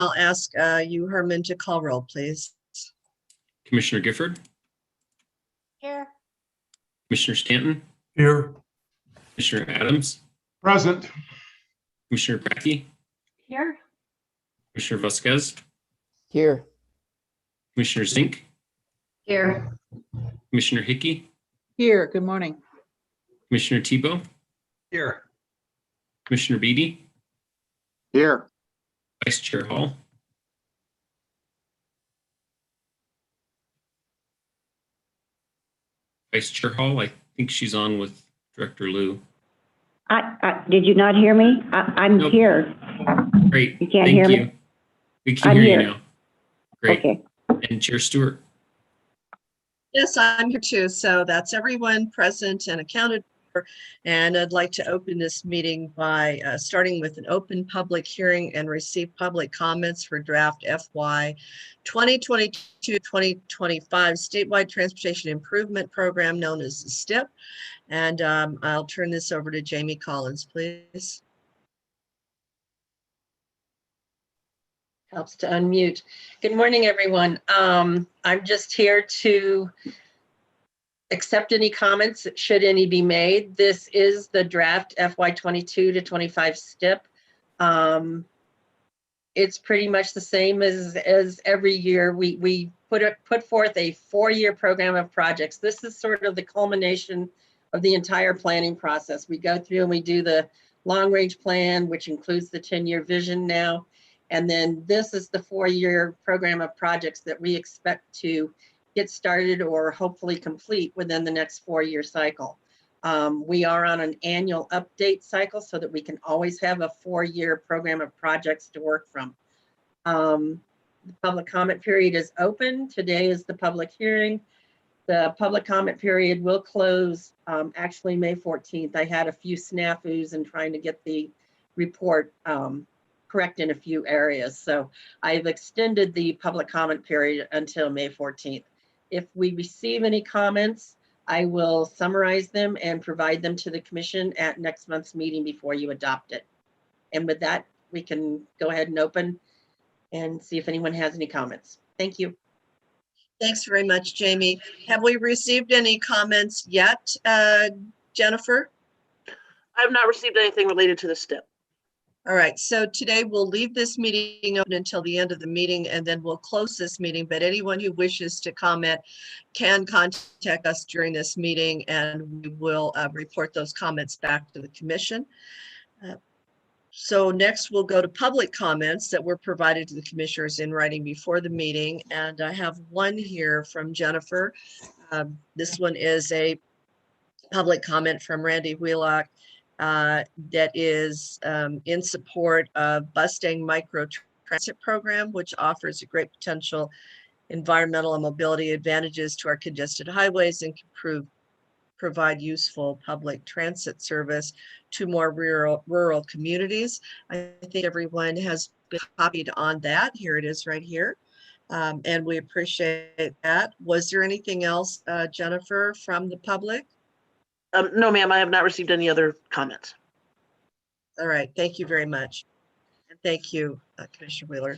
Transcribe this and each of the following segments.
I'll ask you, Herman, to call roll, please. Commissioner Gifford, Here. Commissioner Stanton, Here. Commissioner Adams, Present. Commissioner Brackey, Here. Commissioner Vasquez, Here. Commissioner Zink, Here. Commissioner Hickey, Here, good morning. Commissioner Tebow, Here. Commissioner Beatty, Here. Vice Chair Hall. Vice Chair Hall, I think she's on with Director Liu. Did you not hear me? I'm Nope. here. Great. You can't Thank hear me? you. We can I'm hear you here. now. Great. Okay. And Chair Stewart. Yes, I'm here too. So that's everyone present and accounted for. And I'd like to open this meeting by starting with an open public hearing and receive public comments for draft FY 2022-2025 statewide transportation improvement program known as the STIP. And I'll turn this over to Jamie Collins, please. Helps to unmute. Good morning, everyone. I'm just here to accept any comments, should any be made. This is the draft FY 22-25 STIP. It's pretty much the same as every year. We put forth a 4-year program of projects. This is sort of the culmination of the entire planning process. We go through and we do the long-range plan, which includes the 10-year vision now. And then this is the 4-year program of projects that we expect to get started or hopefully complete within the next 4-year cycle. We are on an annual update cycle so that we can always have a 4-year program of projects to work from. The public comment period is open. Today is the public hearing. The public comment period will close actually May 14th. I had a few snafus in trying to get the report correct in a few areas. So I've extended the public comment period until May 14th. If we receive any comments, I will summarize them and provide them to the commission at next month's meeting before you adopt it. And with that, we can go ahead and open and see if anyone has any comments. Thank you. Thanks very much, Jamie. Have we received any comments yet, Jennifer? I have not received anything related to the STIP. All right, so today we'll leave this meeting open until the end of the meeting and then we'll close this meeting. But anyone who wishes to comment can contact us during this meeting and we will report those comments back to the commission. So next we'll go to public comments that were provided to the commissioners in writing before the meeting. And I have one here from Jennifer. This one is a public comment from Randy Wheelock. That is in support of Mustang Micro Transit Program, which offers a great potential environmental and mobility advantages to our congested highways and can provide useful public transit service to more rural communities. I think everyone has been copied on that. Here it is right here. And we appreciate that. Was there anything else, Jennifer, from the public? No, ma'am, I have not received any other comments. All right, thank you very much. And thank you, Commissioner Wheeler.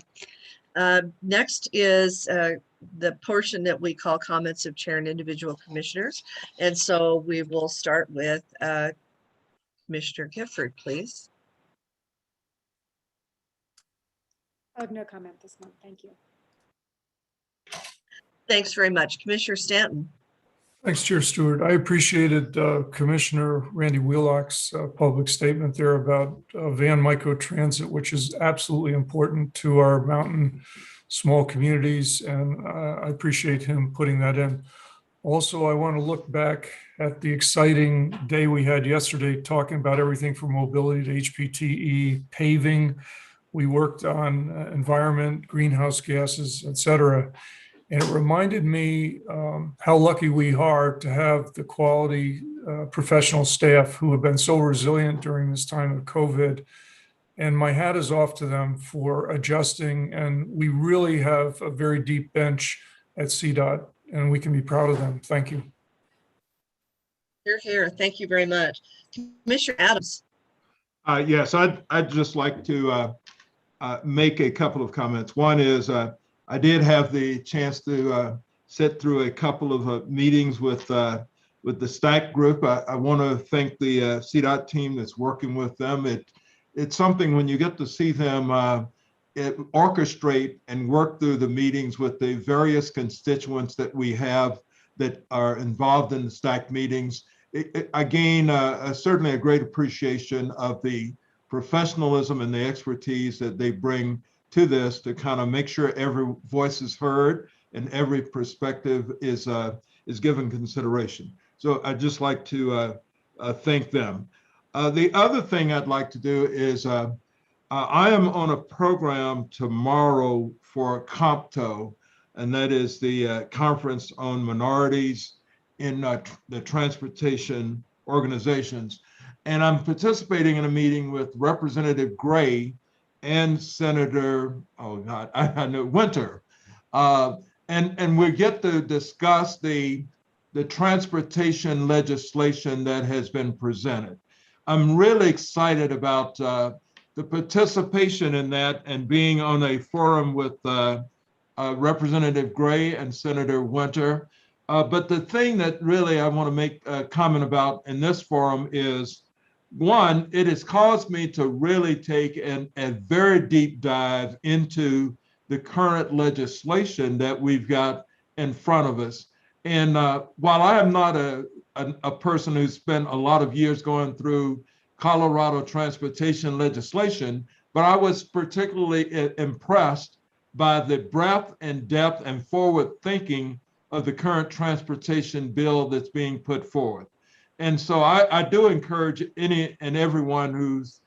Next is the portion that we call comments of chair and individual commissioners. And so we will start with Commissioner Gifford, please. I have no comment this month. Thank you. Thanks very much. Commissioner Stanton. Thanks, Chair Stewart. I appreciated Commissioner Randy Wheelock's public statement there about van microtransit, which is absolutely important to our mountain small communities, and I appreciate him putting that in. Also, I want to look back at the exciting day we had yesterday talking about everything from mobility to HPTE, paving. We worked on environment, greenhouse gases, et cetera. And it reminded me how lucky we are to have the quality professional staff who have been so resilient during this time of COVID. And my hat is off to them for adjusting. And we really have a very deep bench at CDOT, and we can be proud of them. Thank you. You're here. Thank you very much. Commissioner Adams. Yes, I'd just like to make a couple of comments. One is I did have the chance to sit through a couple of meetings with the STAC group. I want to thank the CDOT team that's working with them. It's something when you get to see them orchestrate and work through the meetings with the various constituents that we have that are involved in the STAC meetings. I gain certainly a great appreciation of the professionalism and the expertise that they bring to this to kind of make sure every voice is heard and every perspective is given consideration. So I'd just like to thank them. The other thing I'd like to do is I am on a program tomorrow for COMPTO, and that is the Conference on Minorities in the Transportation Organizations. And I'm participating in a meeting with Representative Gray and Senator, oh God, I know, Winter. And we get to discuss the transportation legislation that has been presented. I'm really excited about the participation in that and being on a forum with Representative Gray and Senator Winter. But the thing that really I want to make a comment about in this forum is, one, it has caused me to really take a very deep dive into the current legislation that we've got in front of us. And while I am not a person who's spent a lot of years going through Colorado transportation legislation, but I was particularly impressed by the breadth and depth and forward thinking of the current transportation bill that's being put forth. And so I do encourage any and everyone who's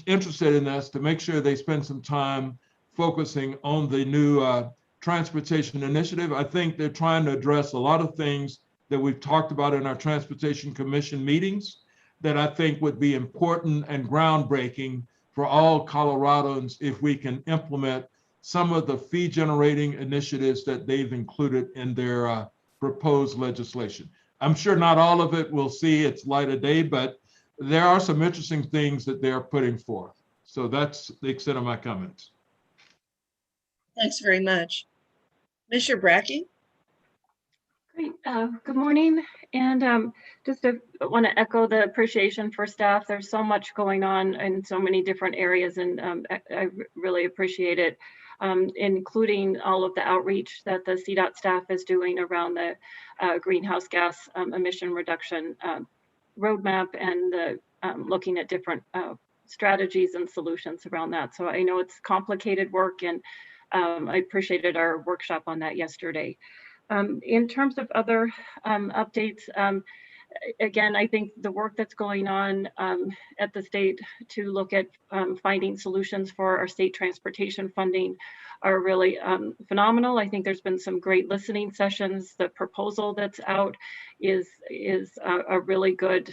interested in this to make sure they spend some time focusing on the new transportation initiative. I think they're trying to address a lot of things that we've talked about in our Transportation Commission meetings that I think would be important and groundbreaking for all Coloradans if we can implement some of the fee generating initiatives that they've included in their proposed legislation. I'm sure not all of it will see its light of day, but there are some interesting things that they're putting forth. So that's the extent of my comments. Thanks very much. Commissioner Brackey? Great. Good morning. And just want to echo the appreciation for staff. There's so much going on in so many different areas, and I really appreciate it, including all of the outreach that the CDOT staff is doing around the greenhouse gas emission reduction roadmap and the, looking at different strategies and solutions around that. So I know it's complicated work, and I appreciated our workshop on that yesterday. In terms of other updates, again, I think the work that's going on at the state to look at finding solutions for our state transportation funding are really phenomenal. I think there's been some great listening sessions. The proposal that's out is a really good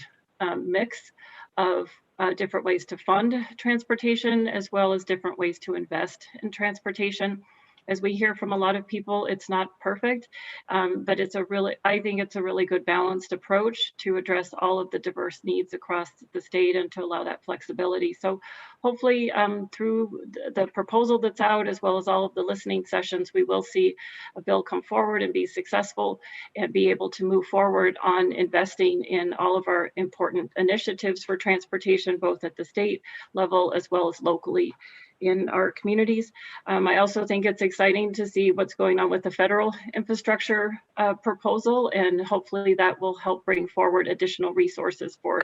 mix of different ways to fund transportation, as well as different ways to invest in transportation. As we hear from a lot of people, it's not perfect, but I think it's a really good balanced approach to address all of the diverse needs across the state and to allow that flexibility. So hopefully through the proposal that's out, as well as all of the listening sessions, we will see a bill come forward and be successful and be able to move forward on investing in all of our important initiatives for transportation, both at the state level as well as locally in our communities. I also think it's exciting to see what's going on with the federal infrastructure proposal, and hopefully that will help bring forward additional resources for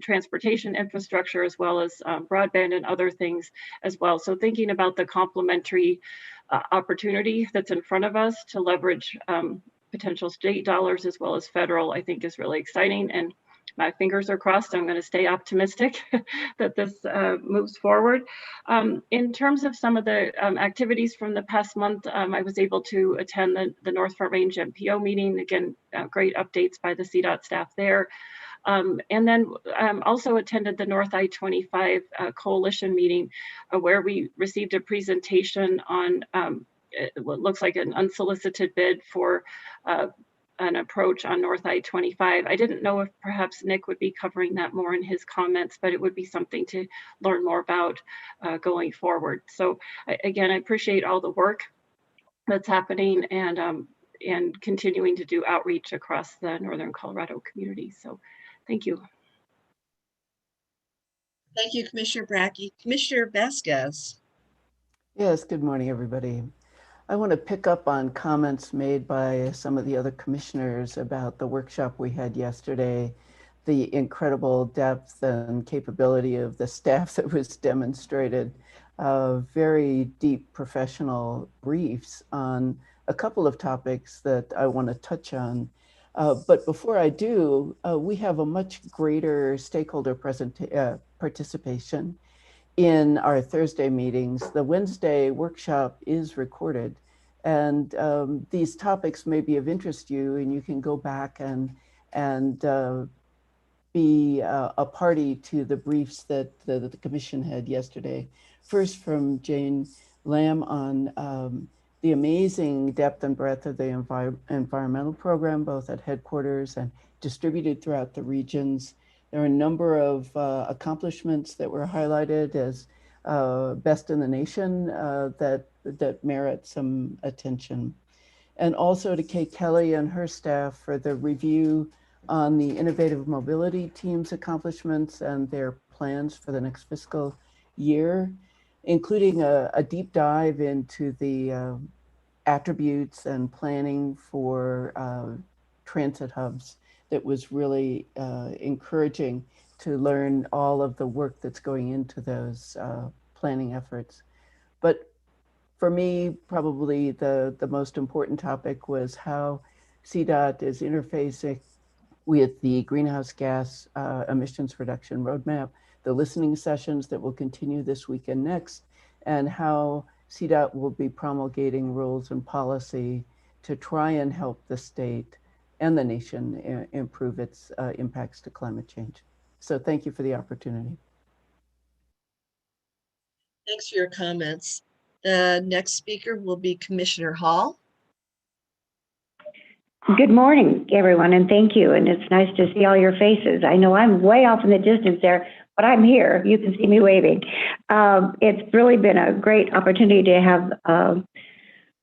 transportation infrastructure, as well as broadband and other things as well. So thinking about the complementary opportunity that's in front of us to leverage potential state dollars as well as federal, I think is really exciting. And my fingers are crossed. I'm going to stay optimistic that this moves forward. In terms of some of the activities from the past month, I was able to attend the North Front Range MPO meeting. Again, great updates by the CDOT staff there. And then also attended the North I-25 Coalition meeting, where we received a presentation on what looks like an unsolicited bid for an approach on North I-25. I didn't know if perhaps Nick would be covering that more in his comments, but it would be something to learn more about going forward. So again, I appreciate all the work that's happening and continuing to do outreach across the Northern Colorado community. So thank you. Thank you, Commissioner Brackey. Commissioner Vasquez. Yes, good morning, everybody. I want to pick up on comments made by some of the other commissioners about the workshop we had yesterday, the incredible depth and capability of the staff that was demonstrated, very deep professional briefs on a couple of topics that I want to touch on. But before I do, we have a much greater stakeholder participation in our Thursday meetings. The Wednesday workshop is recorded, and these topics may be of interest to you, and you can go back and be a party to the briefs that the commission had yesterday. First, from Jane Lamb on the amazing depth and breadth of the environmental program, both at headquarters and distributed throughout the regions. There are a number of accomplishments that were highlighted as best in the nation that merit some attention. And also to Kay Kelly and her staff for the review on the innovative mobility team's accomplishments and their plans for the next fiscal year, including a deep dive into the attributes and planning for transit hubs. That was really encouraging to learn all of the work that's going into those planning efforts. But for me, probably the most important topic was how CDOT is interfacing with the greenhouse gas emissions reduction roadmap, the listening sessions that will continue this week and next, and how CDOT will be promulgating rules and policy to try and help the state and the nation improve its impacts to climate change. So thank you for the opportunity. Thanks for your comments. The next speaker will be Commissioner Hall. Good morning, everyone, and thank you. And it's nice to see all your faces. I know I'm way off in the distance there, but I'm here. You can see me waving. It's really been a great opportunity to have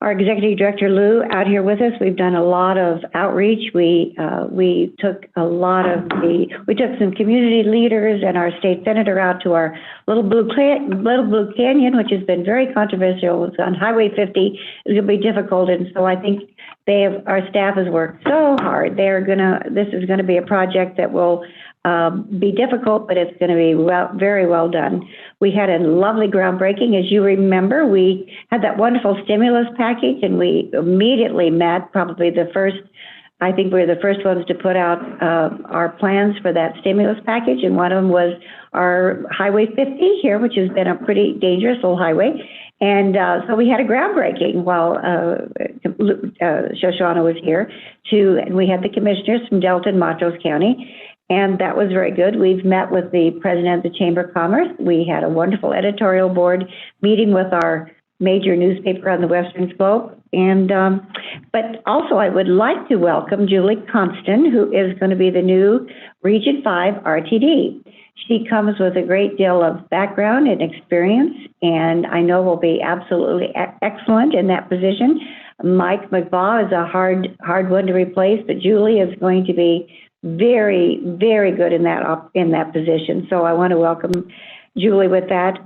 our Executive Director Lou out here with us. We've done a lot of outreach. We took some community leaders and our state senator out to our Little Blue Canyon, which has been very controversial. It's on Highway 50. It's going to be difficult, and so I think our staff has worked so hard. This is going to be a project that will be difficult, but it's going to be very well done. We had a lovely groundbreaking. As you remember, we had that wonderful stimulus package, and we immediately met I think we were the first ones to put out our plans for that stimulus package, and one of them was our Highway 50 here, which has been a pretty dangerous little highway. And so we had a groundbreaking while Shoshana was here, and we had the commissioners from Delta and Montrose County. And that was very good. We've met with the president of the Chamber of Commerce. We had a wonderful editorial board meeting with our major newspaper on the Western Slope. And but also I would like to welcome Julie Constant, who is going to be the new Region 5 RTD. She comes with a great deal of background and experience, and I know will be absolutely excellent in that position. Mike McVaugh is a hard one to replace, but Julie is going to be very, very good in that position. So I want to welcome Julie with that.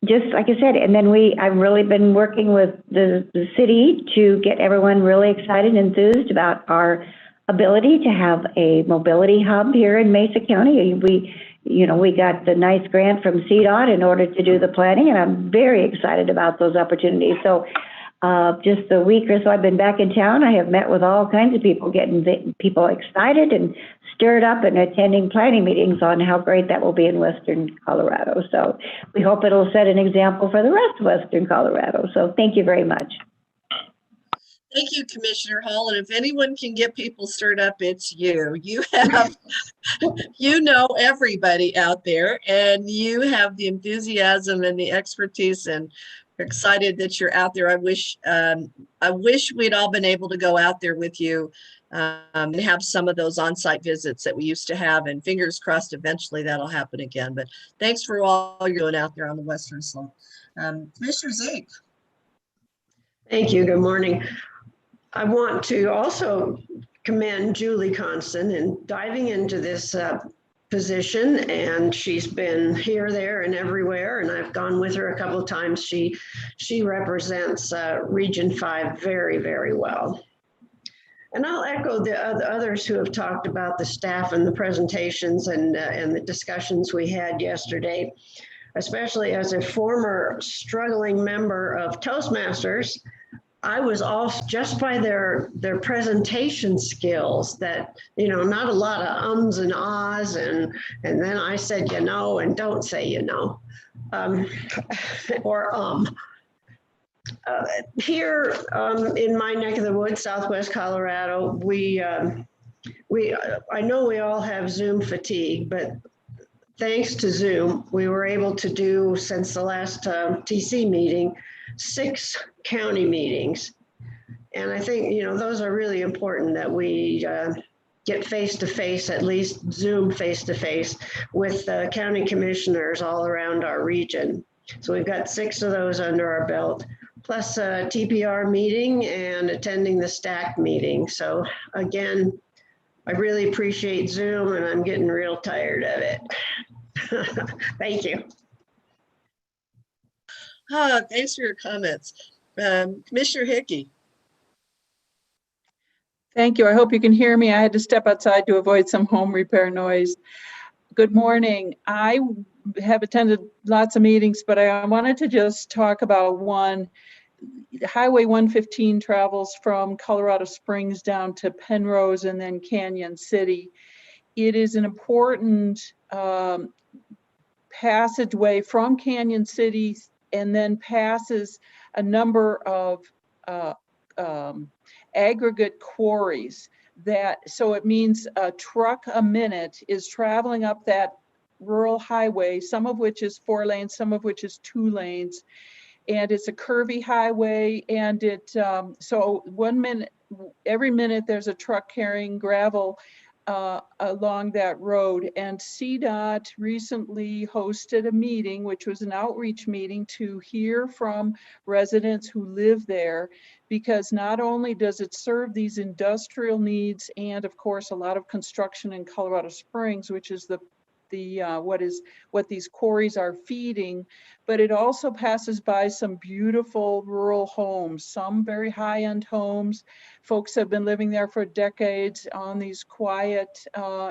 Just like I said, and then I've really been working with the city to get everyone really excited and enthused about our ability to have a mobility hub here in Mesa County. We got the nice grant from CDOT in order to do the planning, and I'm very excited about those opportunities. So just a week or so I've been back in town. I have met with all kinds of people, getting people excited and stirred up and attending planning meetings on how great that will be in Western Colorado. So we hope it'll set an example for the rest of Western Colorado. So thank you very much. Thank you, Commissioner Hall. And if anyone can get people stirred up, it's you. You have, you know everybody out there, and you have the enthusiasm and the expertise and excited that you're out there. I wish we'd all been able to go out there with you and have some of those on-site visits that we used to have, and fingers crossed eventually that'll happen again. But thanks for all you're doing out there on the Western Slope. Commissioner Zink. Thank you. Good morning. I want to also commend Julie Constant in diving into this position, and she's been here, there, and everywhere, and I've gone with her a couple of times. She represents Region 5 very, very well. And I'll echo the others who have talked about the staff and the presentations and the discussions we had yesterday, especially as a former struggling member of Toastmasters. I was off just by their presentation skills, that, you know, not a lot of ums and ahs, and then I said, you know, and don't say, you know, or here in my neck of the woods, Southwest Colorado, I know we all have Zoom fatigue, but thanks to Zoom, we were able to do, since the last TC meeting, 6 county meetings. And I think, you know, those are really important, that we get face-to-face, at least Zoom face-to-face, with county commissioners all around our region. So we've got 6 of those under our belt, plus a TPR meeting and attending the STAC meeting. So again, I really appreciate Zoom, and I'm getting real tired of it. Thank you. Thanks for your comments. Commissioner Hickey. Thank you. I hope you can hear me. I had to step outside to avoid some home repair noise. Good morning. I have attended lots of meetings, but I wanted to just talk about one. Highway 115 travels from Colorado Springs down to Penrose and then Canyon City. It is an important passageway from Canyon City, and then passes a number of aggregate quarries. So it means a truck a minute is traveling up that rural highway, some of which is 4 lanes, some of which is 2 lanes. And it's a curvy highway, and so 1 minute, every minute there's a truck carrying gravel along that road. And CDOT recently hosted a meeting, which was an outreach meeting, to hear from residents who live there, because not only does it serve these industrial needs and of course a lot of construction in Colorado Springs, which is what these quarries are feeding, but it also passes by some beautiful rural homes, some very high-end homes. Folks have been living there for decades on these quiet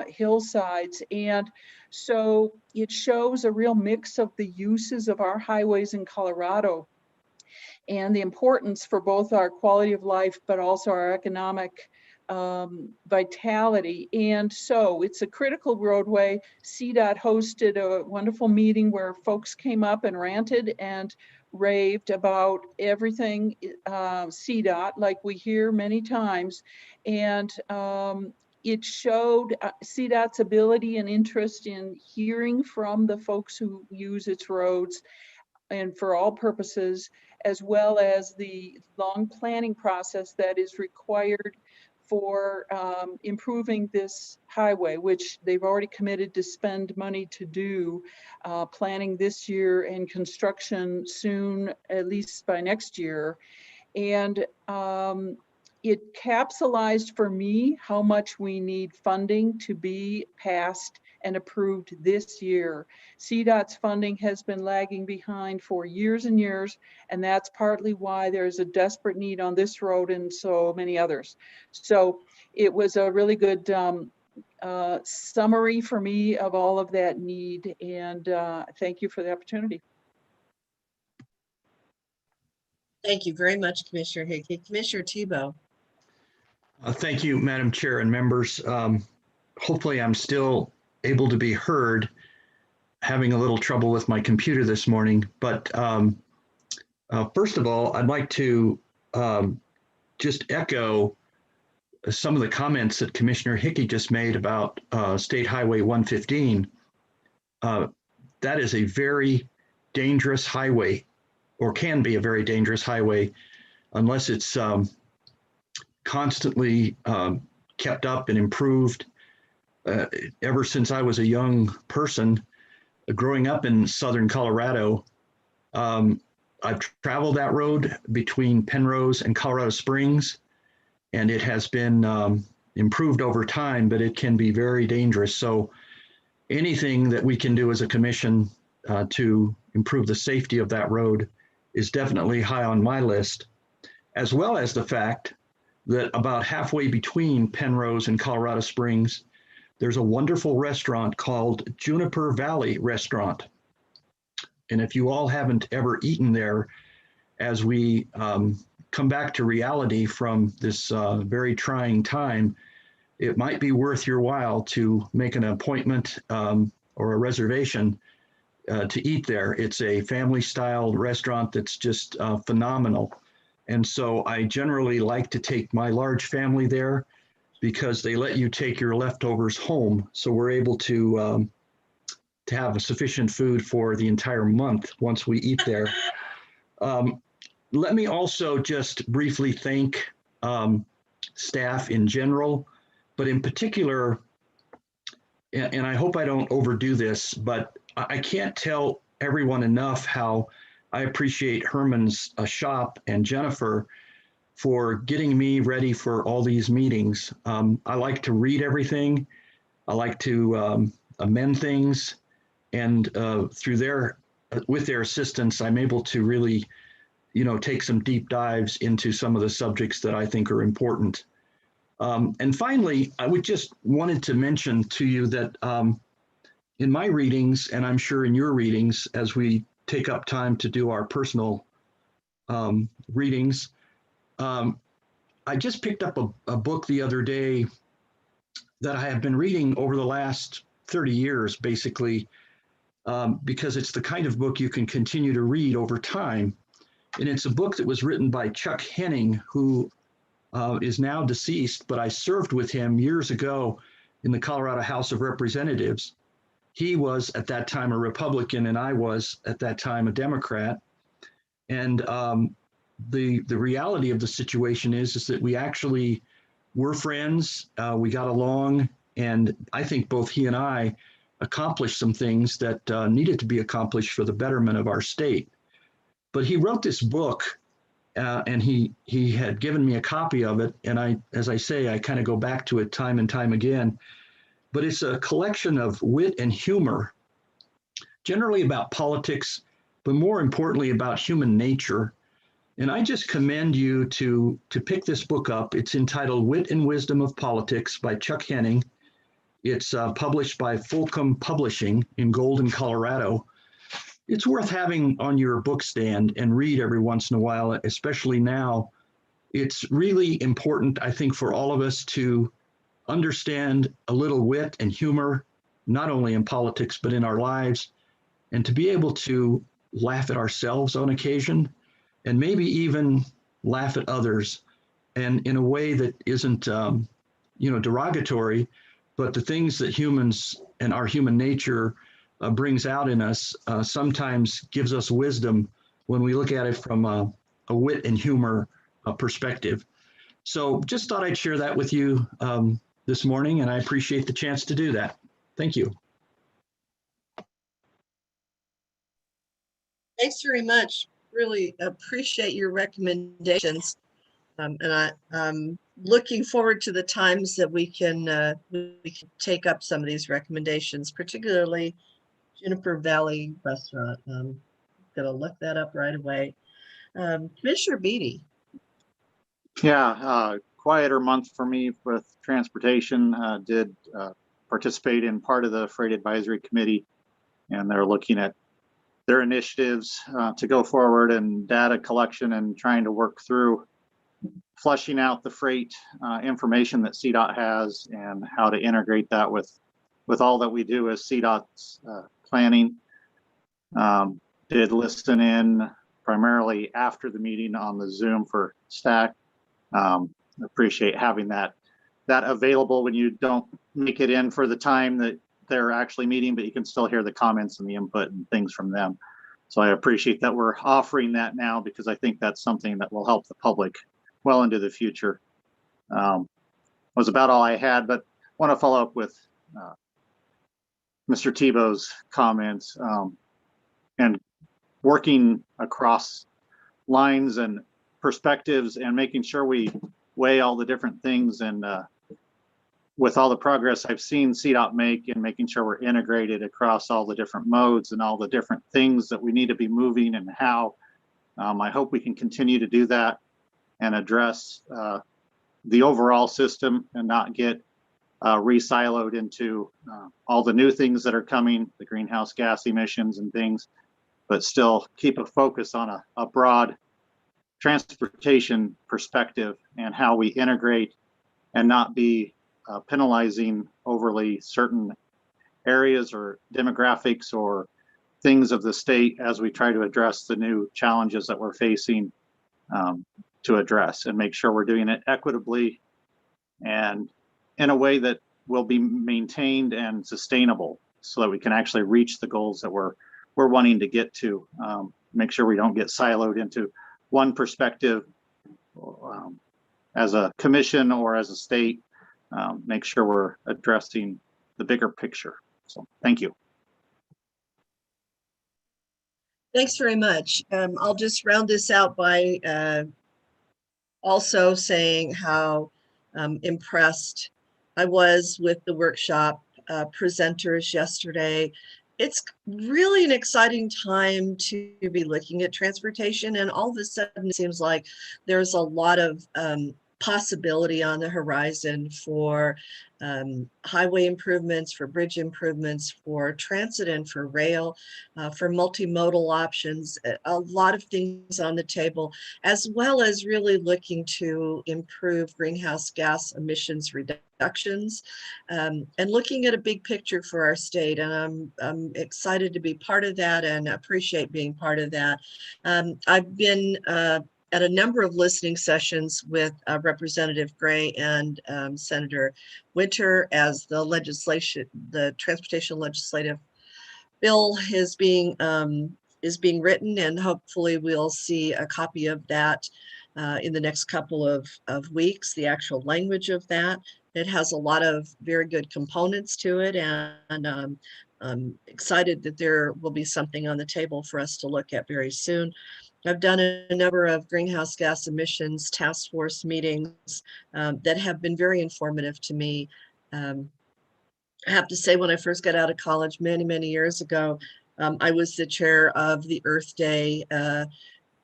hillsides. And so it shows a real mix of the uses of our highways in Colorado and the importance for both our quality of life, but also our economic vitality. And so it's a critical roadway. CDOT hosted a wonderful meeting where folks came up and ranted and raved about everything CDOT, like we hear many times. And it showed CDOT's ability and interest in hearing from the folks who use its roads, and for all purposes, as well as the long planning process that is required for improving this highway, which they've already committed to spend money to do, planning this year and construction soon, at least by next year. And it capsulized for me how much we need funding to be passed and approved this year. CDOT's funding has been lagging behind for years and years, and that's partly why there's a desperate need on this road and so many others. So it was a really good summary for me of all of that need, and thank you for the opportunity. Thank you very much, Commissioner Hickey. Commissioner Tebow. Thank you, Madam Chair and members. Hopefully I'm still able to be heard. Having a little trouble with my computer this morning, but first of all, I'd like to just echo some of the comments that Commissioner Hickey just made about State Highway 115. That is a very dangerous highway or can be a very dangerous highway unless it's constantly kept up and improved. Ever since I was a young person, growing up in southern Colorado, I've traveled that road between Penrose and Colorado Springs, and it has been improved over time, but it can be very dangerous. So anything that we can do as a commission to improve the safety of that road is definitely high on my list, as well as the fact that about halfway between Penrose and Colorado Springs, there's a wonderful restaurant called Juniper Valley Restaurant. And if you all haven't ever eaten there, as we come back to reality from this very trying time, it might be worth your while to make an appointment or a reservation to eat there. It's a family-style restaurant that's just phenomenal. And so I generally like to take my large family there because they let you take your leftovers home. So we're able to have sufficient food for the entire month once we eat there. Let me also just briefly thank staff in general, but in particular, and I hope I don't overdo this, but I can't tell everyone enough how I appreciate Herman's shop and Jennifer for getting me ready for all these meetings. I like to read everything. I like to amend things, and with their assistance, I'm able to really, take some deep dives into some of the subjects that I think are important. And finally, I would just wanted to mention to you that in my readings, and I'm sure in your readings, as we take up time to do our personal readings, I just picked up a book the other day that I have been reading over the last 30 years, basically, because it's the kind of book you can continue to read over time. And it's a book that was written by Chuck Henning, who is now deceased, but I served with him years ago in the Colorado House of Representatives. He was at that time a Republican, and I was at that time a Democrat. And the reality of the situation is that we actually were friends. We got along, and I think both he and I accomplished some things that needed to be accomplished for the betterment of our state. But he wrote this book, and he had given me a copy of it. And as I say, I kind of go back to it time and time again. But it's a collection of wit and humor, generally about politics, but more importantly about human nature. And I just commend you to pick this book up. It's entitled Wit and Wisdom of Politics by Chuck Henning. It's published by Fulcum Publishing in Golden, Colorado. It's worth having on your book stand and read every once in a while, especially now. It's really important, I think, for all of us to understand a little wit and humor, not only in politics, but in our lives, and to be able to laugh at ourselves on occasion, and maybe even laugh at others, and in a way that isn't, derogatory, but the things that humans and our human nature brings out in us sometimes gives us wisdom when we look at it from a wit and humor perspective. So just thought I'd share that with you this morning, and I appreciate the chance to do that. Thank you. Thanks very much. Really appreciate your recommendations. And I'm looking forward to the times that we can take up some of these recommendations, particularly Juniper Valley Restaurant. I'm gonna look that up right away. Commissioner Beatty. Yeah, quieter month for me with transportation. Did participate in part of the Freight Advisory Committee, and they're looking at their initiatives to go forward and data collection and trying to work through flushing out the freight information that CDOT has and how to integrate that with all that we do as CDOT's planning. Did listen in primarily after the meeting on the Zoom for STAC. Appreciate having that available when you don't make it in for the time that they're actually meeting, but you can still hear the comments and the input and things from them. So I appreciate that we're offering that now, because I think that's something that will help the public well into the future. Was about all I had, but want to follow up with Mr. Tebow's comments, and working across lines and perspectives and making sure we weigh all the different things. And with all the progress I've seen CDOT make in making sure we're integrated across all the different modes and all the different things that we need to be moving and how, I hope we can continue to do that and address the overall system and not get re-siloed into all the new things that are coming, the greenhouse gas emissions and things, but still keep a focus on a broad transportation perspective and how we integrate and not be penalizing overly certain areas or demographics or things of the state as we try to address the new challenges that we're facing to address, and make sure we're doing it equitably and in a way that will be maintained and sustainable, so that we can actually reach the goals that we're wanting to get to. Make sure we don't get siloed into one perspective as a commission or as a state. Make sure we're addressing the bigger picture. So thank you. Thanks very much. I'll just round this out by also saying how impressed I was with the workshop presenters yesterday. It's really an exciting time to be looking at transportation, and all of a sudden it seems like there's a lot of possibility on the horizon for highway improvements, for bridge improvements, for transit and for rail, for multimodal options, a lot of things on the table, as well as really looking to improve greenhouse gas emissions reductions, and looking at a big picture for our state. And I'm excited to be part of that and appreciate being part of that. I've been at a number of listening sessions with Representative Gray and Senator Winter as the transportation legislative bill is being written, and hopefully we'll see a copy of that in the next couple of weeks, the actual language of that. It has a lot of very good components to it, and I'm excited that there will be something on the table for us to look at very soon. I've done a number of greenhouse gas emissions task force meetings that have been very informative to me. I have to say, when I first got out of college many years ago, I was the chair of the Earth Day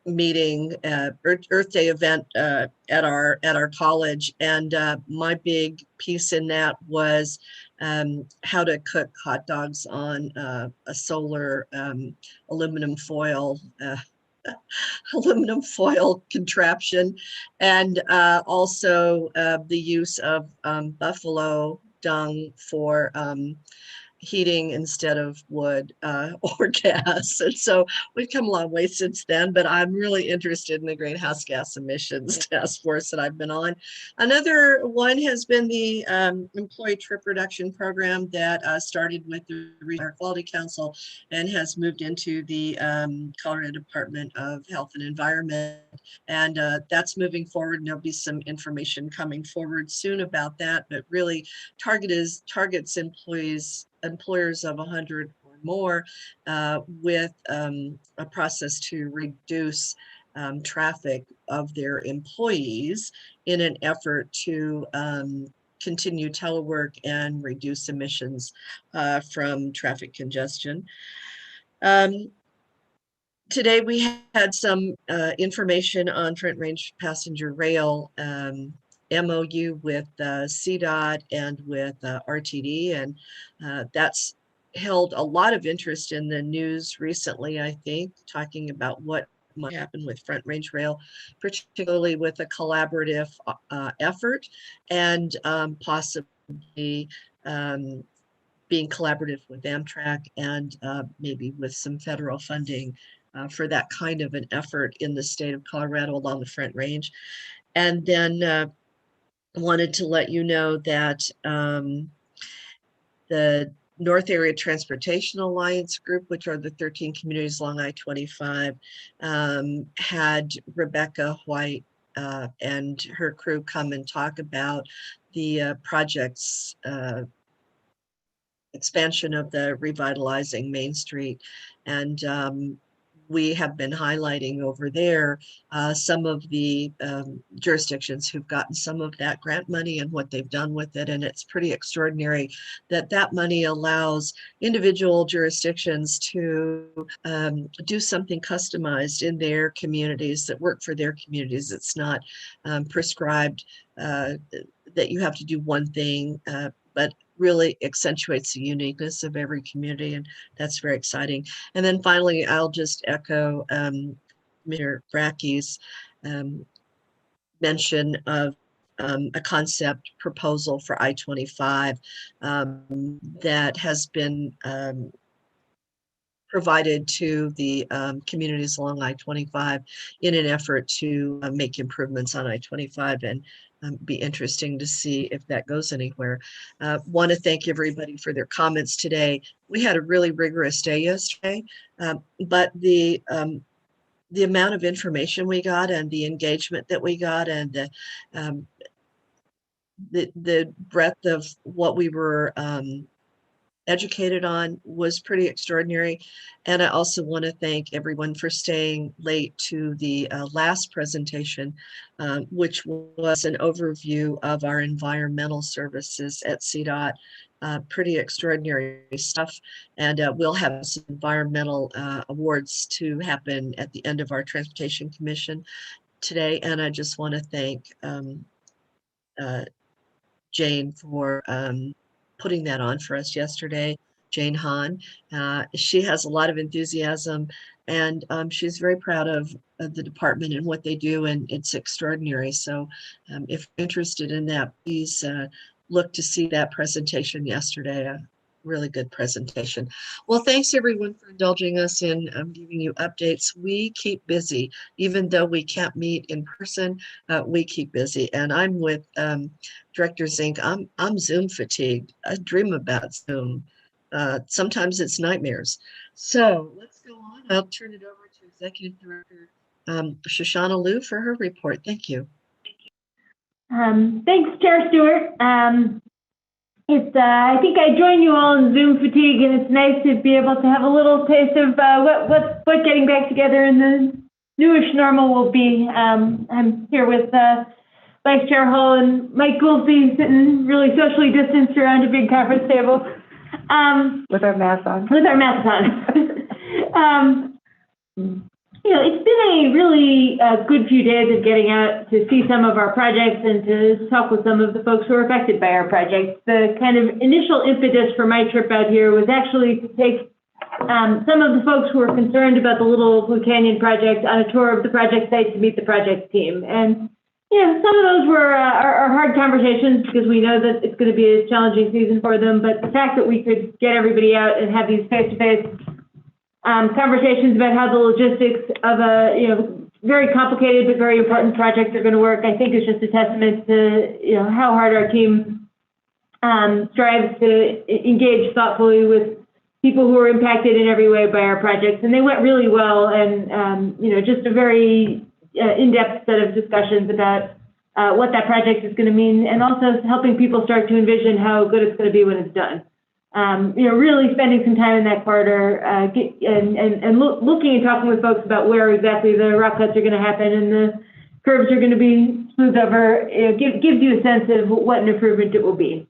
meeting, Earth Day event at our college, and my big piece in that was how to cook hot dogs on a solar aluminum foil contraption, and also the use of buffalo dung for heating instead of wood or gas. And so we've come a long way since then, but I'm really interested in the greenhouse gas emissions task force that I've been on. Another one has been the employee trip reduction program that started with the Regional Air Quality Council and has moved into the Colorado Department of Health and Environment. And that's moving forward, and there'll be some information coming forward soon about that, but really targets employers of 100 or more with a process to reduce traffic of their employees in an effort to continue telework and reduce emissions from traffic congestion. Today we had some information on Front Range Passenger Rail MOU with CDOT and with RTD, and that's held a lot of interest in the news recently, I think, talking about what might happen with Front Range Rail, particularly with a collaborative effort, and possibly being collaborative with Amtrak and maybe with some federal funding for that kind of an effort in the state of Colorado along the Front Range. And then wanted to let you know that the North Area Transportation Alliance Group, which are the 13 communities along I-25, had Rebecca White and her crew come and talk about the project's expansion of the revitalizing Main Street. And we have been highlighting over there some of the jurisdictions who've gotten some of that grant money and what they've done with it. And it's pretty extraordinary that that money allows individual jurisdictions to do something customized in their communities that work for their communities. It's not prescribed that you have to do one thing, but really accentuates the uniqueness of every community, and that's very exciting. And then finally, I'll just echo Mayor Bracke's mention of a concept proposal for I-25 that has been provided to the communities along I-25 in an effort to make improvements on I-25, and be interesting to see if that goes anywhere. Want to thank everybody for their comments today. We had a really rigorous day yesterday, but the amount of information we got and the engagement that we got and the breadth of what we were educated on was pretty extraordinary. And I also want to thank everyone for staying late to the last presentation, which was an overview of our environmental services at CDOT. Pretty extraordinary stuff. And we'll have some environmental awards to happen at the end of our Transportation Commission today. And I just want to thank Jane for putting that on for us yesterday, Jane Hahn. She has a lot of enthusiasm, and she's very proud of the department and what they do, and it's extraordinary. So if you're interested in that, please look to see that presentation yesterday. A really good presentation. Well, thanks everyone for indulging us in giving you updates. We keep busy, even though we can't meet in person, we keep busy. And I'm with Director Zink. I'm Zoom fatigued. I dream about Zoom. Sometimes it's nightmares. So let's go on. I'll turn it over to Executive Director Shoshana Liu for her report. Thank you. Thanks, Chair Stewart. I think I join you all in Zoom fatigue, and it's nice to be able to have a little taste of what getting back together in the newish normal will be. I'm here with Vice Chair Hull and Mike Goolsby, sitting really socially distanced around a big conference table. With our masks on. With our masks on. It's been a really good few days of getting out to see some of our projects and to talk with some of the folks who are affected by our projects. The kind of initial impetus for my trip out here was actually to take some of the folks who were concerned about the Little Blue Canyon project on a tour of the project site to meet the project team. And some of those were are hard conversations because we know that it's going to be a challenging season for them. But the fact that we could get everybody out and have these face-to-face conversations about how the logistics of a very complicated but very important project are going to work, I think is just a testament to how hard our team strives to engage thoughtfully with people who are impacted in every way by our projects. And they went really well, and just a very in-depth set of discussions about what that project is going to mean, and also helping people start to envision how good it's going to be when it's done. Really spending some time in that corridor and looking and talking with folks about where exactly the rock cuts are going to happen and the curves are going to be smoothed over, gives you a sense of what an improvement it will be.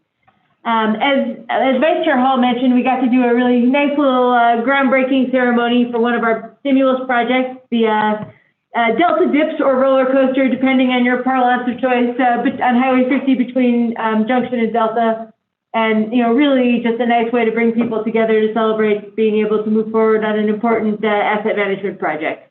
As Vice Chair Hall mentioned, we got to do a really nice little groundbreaking ceremony for one of our stimulus projects, the Delta Dips or roller coaster, depending on your parlance of choice, on Highway 50 between Junction and Delta. And, really just a nice way to bring people together to celebrate being able to move forward on an important asset management project.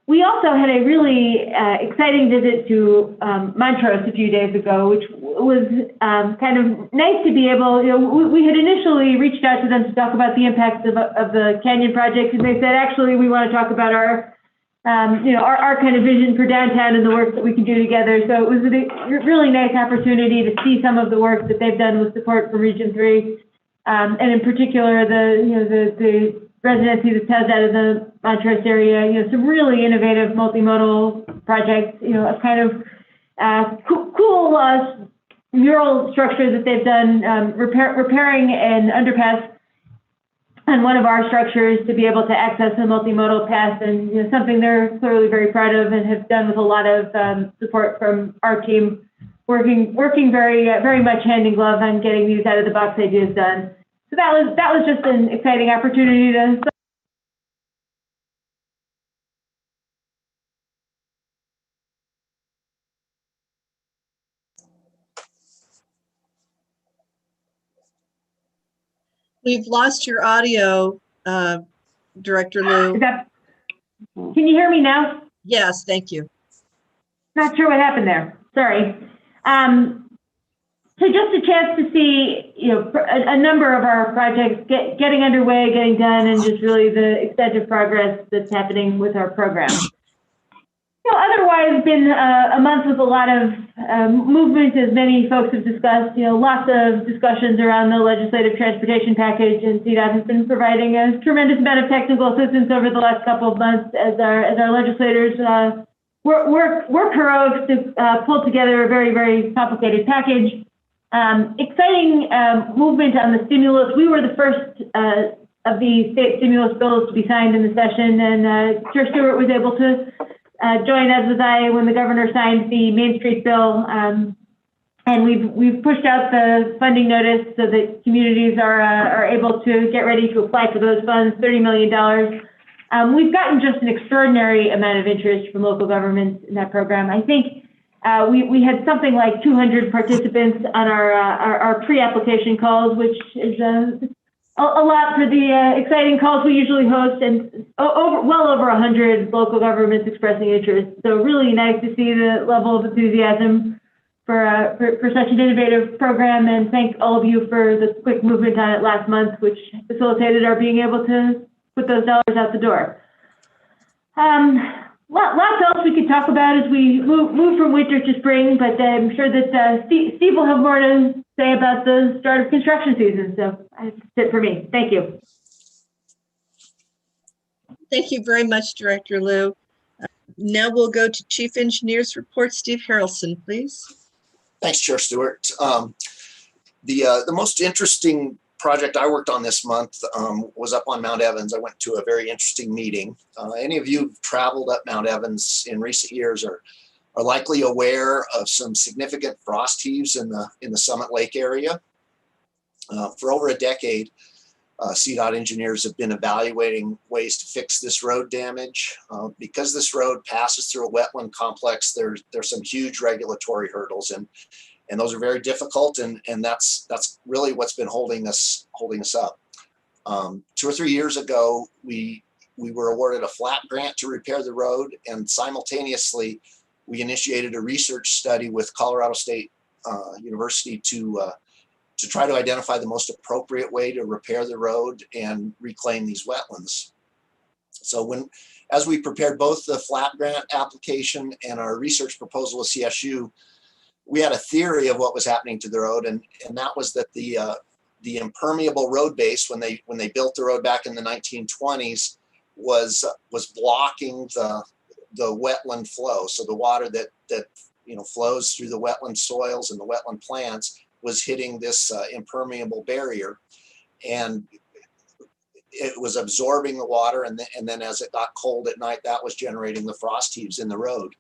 We also had a really exciting visit to Montrose a few days ago, which was kind of nice to be able, we had initially reached out to them to talk about the impacts of the Canyon project, and they said, actually, we want to talk about our kind of vision for downtown and the work that we can do together. So it was a really nice opportunity to see some of the work that they've done with support from Region 3 and in particular, the residency that's housed out of the Montrose area, some really innovative multimodal projects, a kind of cool mural structure that they've done, repairing an underpass on one of our structures to be able to access a multimodal path, and something they're clearly very proud of and have done with a lot of support from our team, working very much hand in glove on getting these out of the box ideas done. So that was just an exciting opportunity to. We've lost your audio, Director Liu. Can you hear me now? Yes, thank you. Not sure what happened there. Sorry. So just a chance to see, a number of our projects getting underway, getting done, and just really the extent of progress that's happening with our program. Otherwise, been a month with a lot of movement, as many folks have discussed. Lots of discussions around the legislative transportation package, and CDOT has been providing a tremendous amount of technical assistance over the last couple of months as our legislators work heroics to pull together a very, very complicated package. Exciting movement on the stimulus. We were the first of the state stimulus bills to be signed in the session, and Chair Stewart was able to join as was I when the governor signed the Main Street bill, and we've pushed out the funding notice so that communities are able to get ready to apply for those funds, $30 million. We've gotten just an extraordinary amount of interest from local governments in that program. I think we had something like 200 participants on our pre-application calls, which is a lot for the exciting calls we usually host, and well over 100 local governments expressing interest. So really nice to see the level of enthusiasm for such an innovative program, and thank all of you for the quick movement on it last month, which facilitated our being able to put those dollars out the door. Lots else we could talk about as we move from winter to spring, but I'm sure that Steve will have more to say about the start of construction season. So that's it for me. Thank you. Thank you very much, Director Liu. Now we'll go to Chief Engineer's report. Steve Harrelson, please. Thanks, Chair Stewart. The most interesting project I worked on this month was up on Mount Evans. I went to a very interesting meeting. Any of you who've traveled up Mount Evans in recent years are likely aware of some significant frost heaves in the Summit Lake area. For over a decade, CDOT engineers have been evaluating ways to fix this road damage. Because this road passes through a wetland complex, there's some huge regulatory hurdles, and those are very difficult, and that's really what's been holding us up. 2 or 3 years ago, we were awarded a flat grant to repair the road, and simultaneously we initiated a research study with Colorado State University to try to identify the most appropriate way to repair the road and reclaim these wetlands. So as we prepared both the flat grant application and our research proposal with CSU, we had a theory of what was happening to the road, and that was that the impermeable road base, when they built the road back in the 1920s, was blocking the wetland flow. So the water that flows through the wetland soils and the wetland plants was hitting this impermeable barrier, and it was absorbing the water, and then as it got cold at night, that was generating the frost heaves in the road.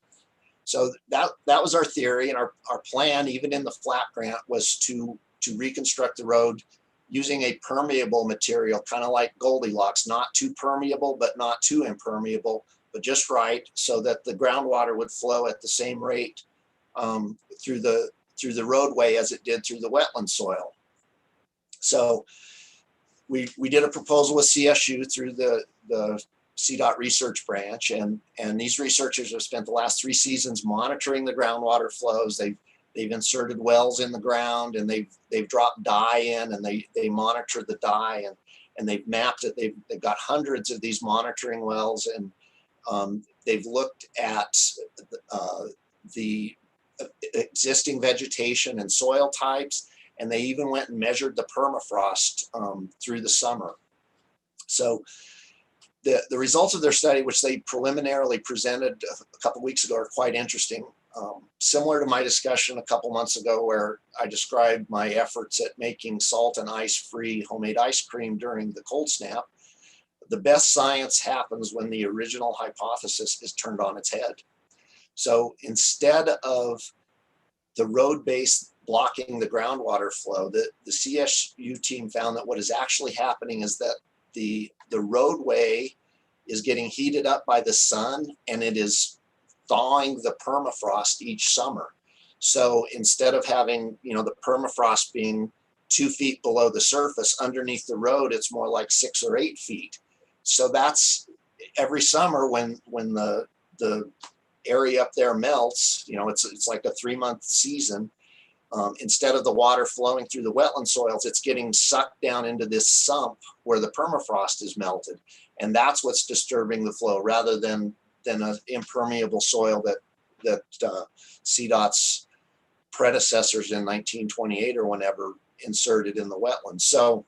So that was our theory, and our plan, even in the flat grant, was to reconstruct the road using a permeable material, kind of like Goldilocks, not too permeable, but not too impermeable, but just right, so that the groundwater would flow at the same rate through the roadway as it did through the wetland soil. So we did a proposal with CSU through the CDOT research branch, and these researchers have spent the last 3 seasons monitoring the groundwater flows. They've inserted wells in the ground, and they've dropped dye in, and they monitor the dye, and they've mapped it. They've got hundreds of these monitoring wells, and they've looked at the existing vegetation and soil types, And they even went and measured the permafrost through the summer. So the results of their study, which they preliminarily presented a couple weeks ago, are quite interesting. Similar to my discussion a couple months ago, where I described my efforts at making salt and ice-free homemade ice cream during the cold snap. The best science happens when the original hypothesis is turned on its head. So instead of the road base blocking the groundwater flow, the CSU team found that what is actually happening is that the roadway is getting heated up by the sun, and it is thawing the permafrost each summer. So instead of having, the permafrost being 2 feet below the surface underneath the road, it's more like 6 or 8 feet. So that's every summer when the area up there melts, it's like a 3-month season. Instead of the water flowing through the wetland soils, it's getting sucked down into this sump where the permafrost is melted. And that's what's disturbing the flow, rather than an impermeable soil that CDOT's predecessors in 1928 or whenever inserted in the wetlands. So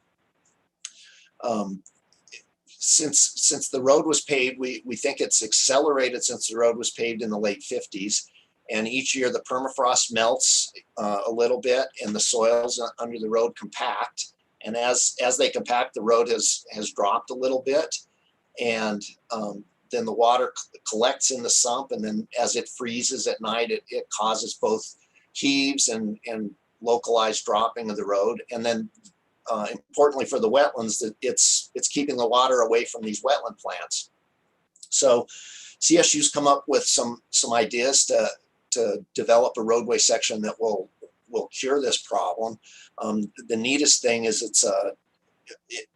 since the road was paved, we think it's accelerated since the road was paved in the late 50s. And each year the permafrost melts a little bit and the soils under the road compact. And as they compact, the road has dropped a little bit. And then the water collects in the sump. And then as it freezes at night, it causes both heaves and localized dropping of the road. And then importantly for the wetlands, that it's keeping the water away from these wetland plants. So CSU's come up with some ideas to develop a roadway section that will cure this problem. The neatest thing is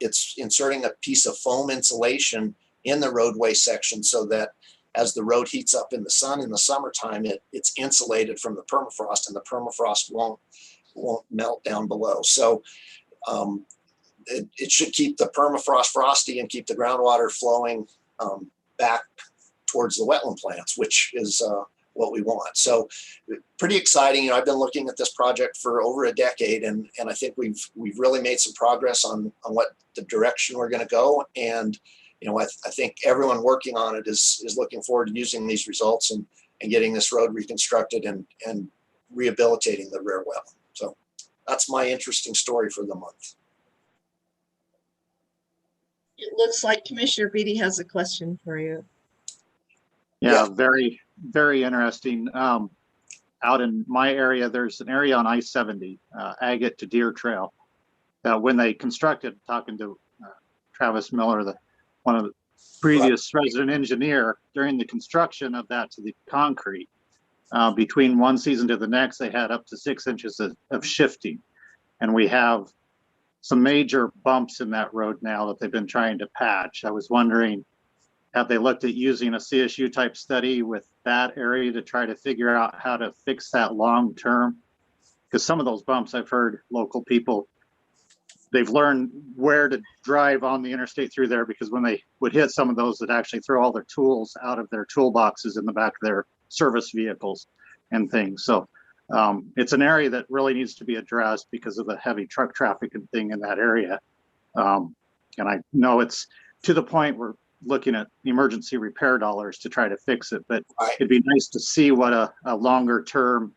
it's inserting a piece of foam insulation in the roadway section, so that as the road heats up in the sun in the summertime, it's insulated from the permafrost, and the permafrost won't melt down below. So it should keep the permafrost frosty and keep the groundwater flowing back towards the wetland plants, which is what we want. So pretty exciting. I've been looking at this project for over a decade, and I think we've really made some progress on what the direction we're going to go. And I think everyone working on it is looking forward to using these results and getting this road reconstructed and rehabilitating the rear wetland. So that's my interesting story for the month. It looks like Commissioner Beatty has a question for you. Yeah, very, very interesting. Out in my area, there's an area on I-70, Agate to Deer Trail, that when they constructed, talking to Travis Miller, one of the previous resident engineer, during the construction of that to the concrete, between one season to the next, they had up to 6 inches of shifting. And we have some major bumps in that road now that they've been trying to patch. I was wondering, have they looked at using a CSU type study with that area to try to figure out how to fix that long term? Because some of those bumps, I've heard local people, they've learned where to drive on the interstate through there, because when they would hit some of those, that actually throw all their tools out of their toolboxes in the back of their service vehicles and things. So it's an area that really needs to be addressed because of the heavy truck traffic and thing in that area. And I know it's to the point where looking at emergency repair dollars to try to fix it, but it'd be nice to see what a longer term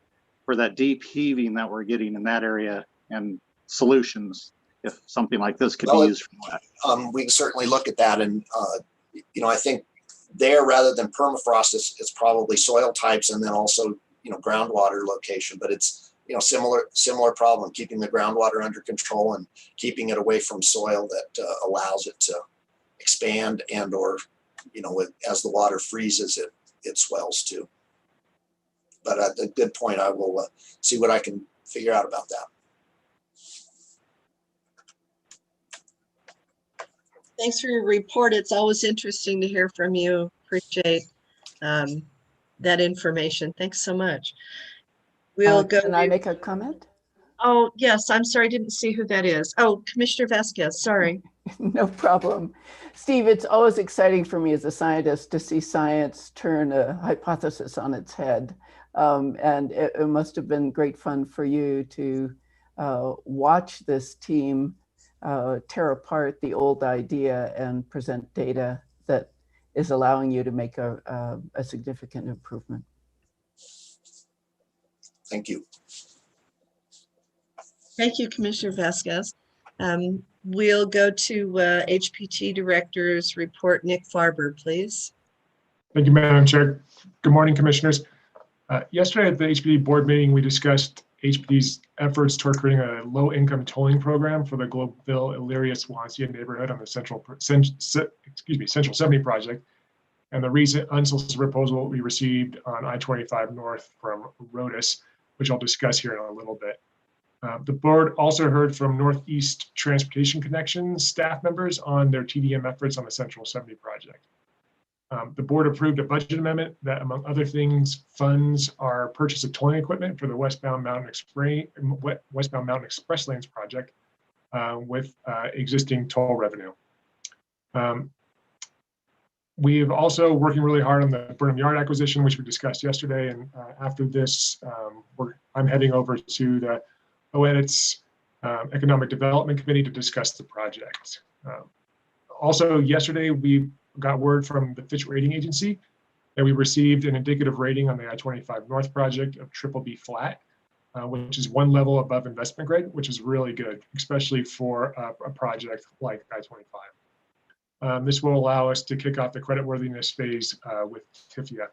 for that deep heaving that we're getting in that area and solutions, if something like this could be used for that. We can certainly look at that. And, I think there, rather than permafrost, it's probably soil types and then also, groundwater location, but it's, similar problem, keeping the groundwater under control and keeping it away from soil that allows it to expand and or as the water freezes it swells too. But a good point. I will see what I can figure out about that. Thanks for your report. It's always interesting to hear from you. Appreciate that information. Thanks so much. We'll go. Can I make a comment? Oh, yes. I'm sorry. I didn't see who that is. Oh, Commissioner Vasquez. Sorry. No problem. Steve, it's always exciting for me as a scientist to see science turn a hypothesis on its head. And it must have been great fun for you to watch this team tear apart the old idea and present data that is allowing you to make a significant improvement. Thank you. Thank you, Commissioner Vasquez. We'll go to HPT Director's report. Nick Farber, please. Thank you, Madam Chair. Good morning, Commissioners. Yesterday at the HPT board meeting, we discussed HPT's efforts toward creating a low-income tolling program for the Globeville, Elyria, Swansea neighborhood on the Central 70 project, and the recent unsolicited proposal we received on I-25 North from ROTUS, which I'll discuss here in a little bit. The board also heard from Northeast Transportation Connections staff members on their TDM efforts on the Central 70 project. The board approved a budget amendment that, among other things, funds our purchase of tolling equipment for the westbound Mountain Express Lanes project with existing toll revenue. We have also working really hard on the Burnham Yard acquisition, which we discussed yesterday. And after this, I'm heading over to the OEDIT's Economic Development Committee to discuss the project. Also, yesterday, we got word from the Fitch Rating Agency that we received an indicative rating on the I-25 North project of BBB flat, which is one level above investment grade, which is really good, especially for a project like I-25. This will allow us to kick off the creditworthiness phase with TIFIA.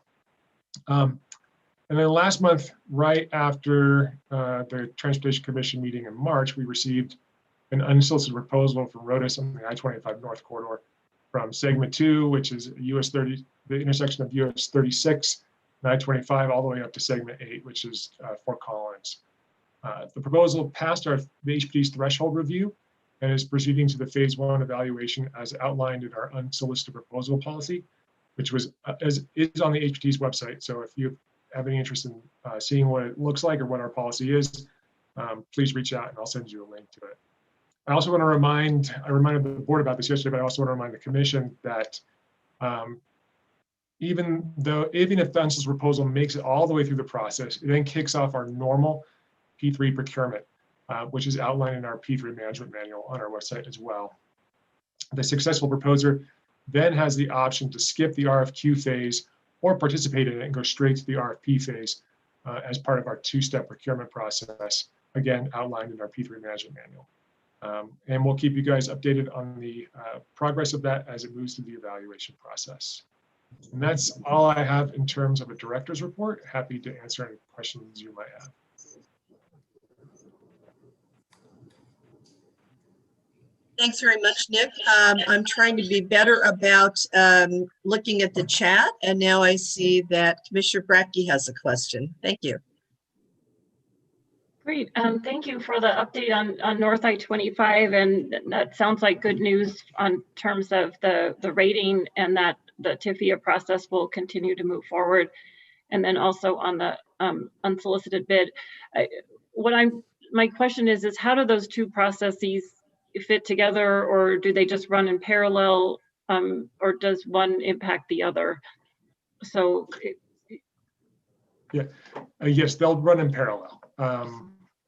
And then last month, right after the Transportation Commission meeting in March, we received an unsolicited proposal from ROTUS on the I-25 North corridor from segment 2, which is US 30, the intersection of US 36 and I-25, all the way up to segment 8, which is Fort Collins. The proposal passed the HPT's threshold review and is proceeding to the phase 1 evaluation as outlined in our unsolicited proposal policy, which is on the HPT's website. So if you have any interest in seeing what it looks like or what our policy is, please reach out and I'll send you a link to it. I also want to I reminded the board about this yesterday, but I also want to remind the commission that even if the unsolicited proposal makes it all the way through the process, it then kicks off our normal P3 procurement, which is outlined in our P3 management manual on our website as well. The successful proposer then has the option to skip the RFQ phase or participate in it and go straight to the RFP phase as part of our two-step procurement process, again, outlined in our P3 management manual. And we'll keep you guys updated on the progress of that as it moves through the evaluation process. And that's all I have in terms of a director's report. Happy to answer any questions you might have. Thanks very much, Nick. I'm trying to be better about looking at the chat, and now I see that Commissioner Brackey has a question. Thank you. Great. Thank you for the update on North I-25, and that sounds like good news on terms of the rating and that the TIFIA process will continue to move forward. And then also on the unsolicited bid. My question is how do those two processes fit together, or do they just run in parallel, or does one impact the other? So yes, they'll run in parallel.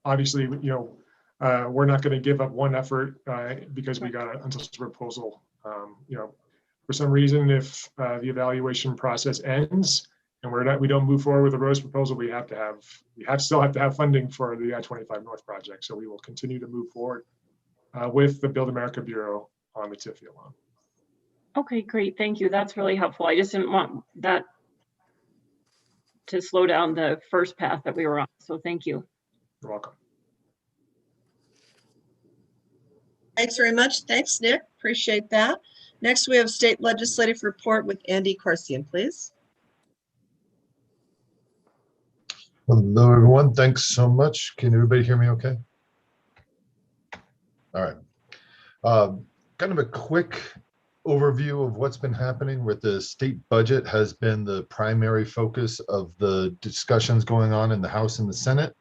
Obviously, we're not going to give up one effort because we got an unsolicited proposal. For some reason, if the evaluation process ends and we don't move forward with the ROTUS proposal, we still have to have funding for the I-25 North project. So we will continue to move forward with the Build America Bureau on the TIFIA loan. Okay, great. Thank you. That's really helpful. I just didn't want that to slow down the first path that we were on. So thank you. You're welcome. Thanks very much. Thanks, Nick. Appreciate that. Next, we have State Legislative Report with Andy Carsian, please. Hello, everyone. Thanks so much. Can everybody hear me okay? All right. Kind of a quick overview of what's been happening with the state budget has been the primary focus of the discussions going on in the House and the Senate.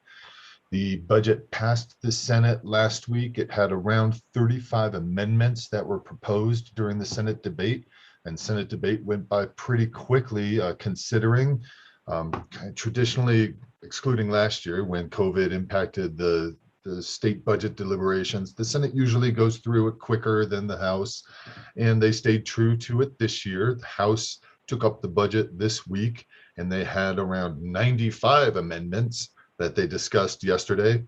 The budget passed the Senate last week. It had around 35 amendments that were proposed during the Senate debate, and Senate debate went by pretty quickly considering traditionally, excluding last year when COVID impacted the the state budget deliberations. The Senate usually goes through it quicker than the House, and they stayed true to it this year. The House took up the budget this week, and they had around 95 amendments that they discussed yesterday,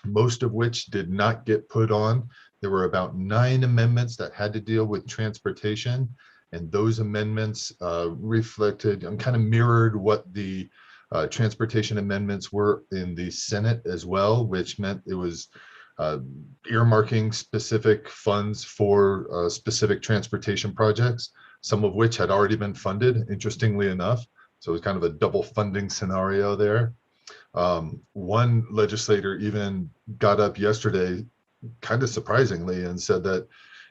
most of which did not get put on. There were about 9 amendments that had to deal with transportation, and those amendments reflected and kind of mirrored what the transportation amendments were in the Senate as well, which meant it was earmarking specific funds for specific transportation projects, some of which had already been funded, interestingly enough. So it was kind of a double funding scenario there. One legislator even got up yesterday, kind of surprisingly, and said that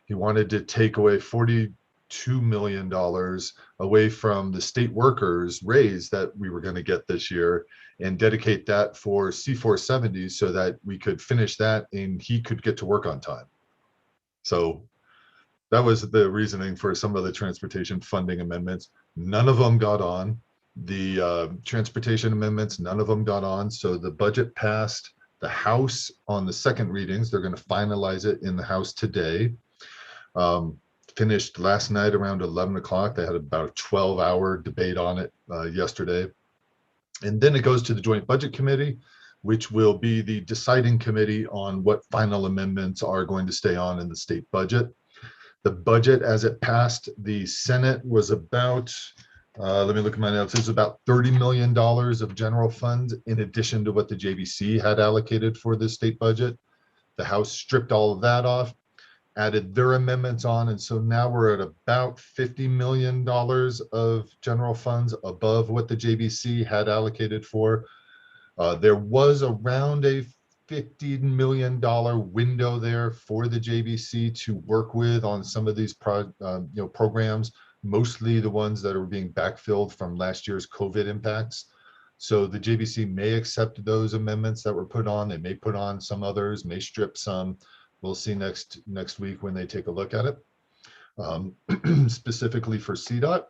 he wanted to take away $42 million away from the state workers' raise that we were going to get this year and dedicate that for C-470s so that we could finish that and he could get to work on time. So that was the reasoning for some of the transportation funding amendments. None of them got on. The transportation amendments, none of them got on. So the budget passed the House on the second readings. They're going to finalize it in the House today. Finished last night around 11 o'clock. They had about a 12-hour debate on it yesterday. And then it goes to the Joint Budget Committee, which will be the deciding committee on what final amendments are going to stay on in the state budget. The budget as it passed the Senate was about, let me look at my notes, it was about $30 million of general funds in addition to what the JBC had allocated for the state budget. The House stripped all of that off, added their amendments on, and so now we're at about $50 million of general funds above what the JBC had allocated for. There was around a $50 million window there for the JBC to work with on some of these programs, mostly the ones that are being backfilled from last year's COVID impacts. So the JBC may accept those amendments that were put on. They may put on some others, may strip some. We'll see next week when they take a look at it. Specifically for CDOT,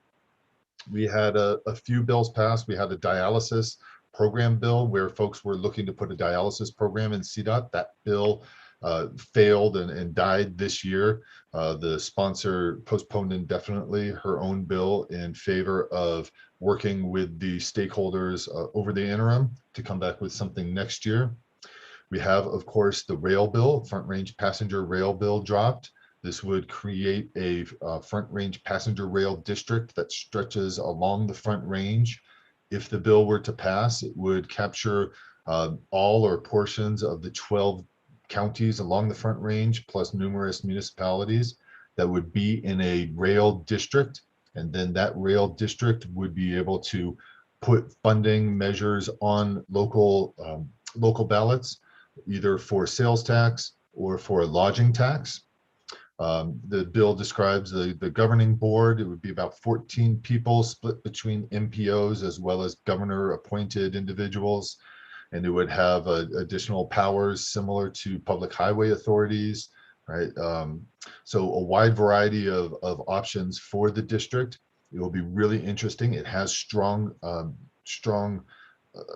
we had a few bills passed. We had a dialysis program bill where folks were looking to put a dialysis program in CDOT. That bill failed and died this year. The sponsor postponed indefinitely her own bill in favor of working with the stakeholders over the interim to come back with something next year. We have, of course, the rail bill, front range passenger rail bill dropped. This would create a front range passenger rail district that stretches along the front range. If the bill were to pass, it would capture all or portions of the 12 counties along the front range, plus numerous municipalities that would be in a rail district. And then that rail district would be able to put funding measures on local ballots, either for sales tax or for a lodging tax. The bill describes the governing board. It would be about 14 people split between MPOs as well as governor appointed individuals. And it would have additional powers similar to public highway authorities, right? So a wide variety of options for the district. It will be really interesting. It has strong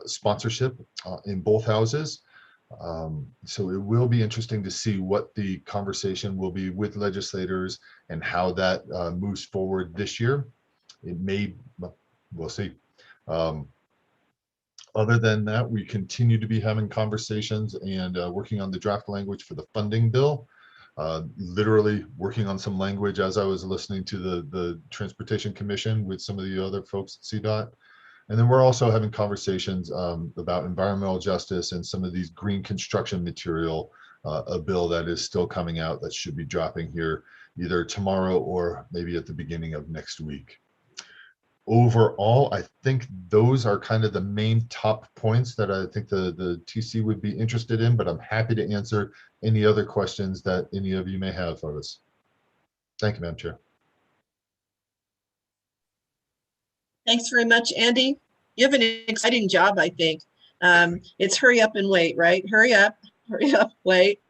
sponsorship in both houses. So it will be interesting to see what the conversation will be with legislators and how that moves forward this year. It may, we'll see. Other than that, we continue to be having conversations and working on the draft language for the funding bill. Literally working on some language as I was listening to the Transportation Commission with some of the other folks at CDOT. And then we're also having conversations about environmental justice and some of these green construction material, a bill that is still coming out that should be dropping here either tomorrow or maybe at the beginning of next week. Overall, I think those are kind of the main top points that I think the TC would be interested in, but I'm happy to answer any other questions that any of you may have for us. Thank you, Madam Chair. Thanks very much, Andy. You have an exciting job, I think. It's hurry up and wait, right? Hurry up, wait.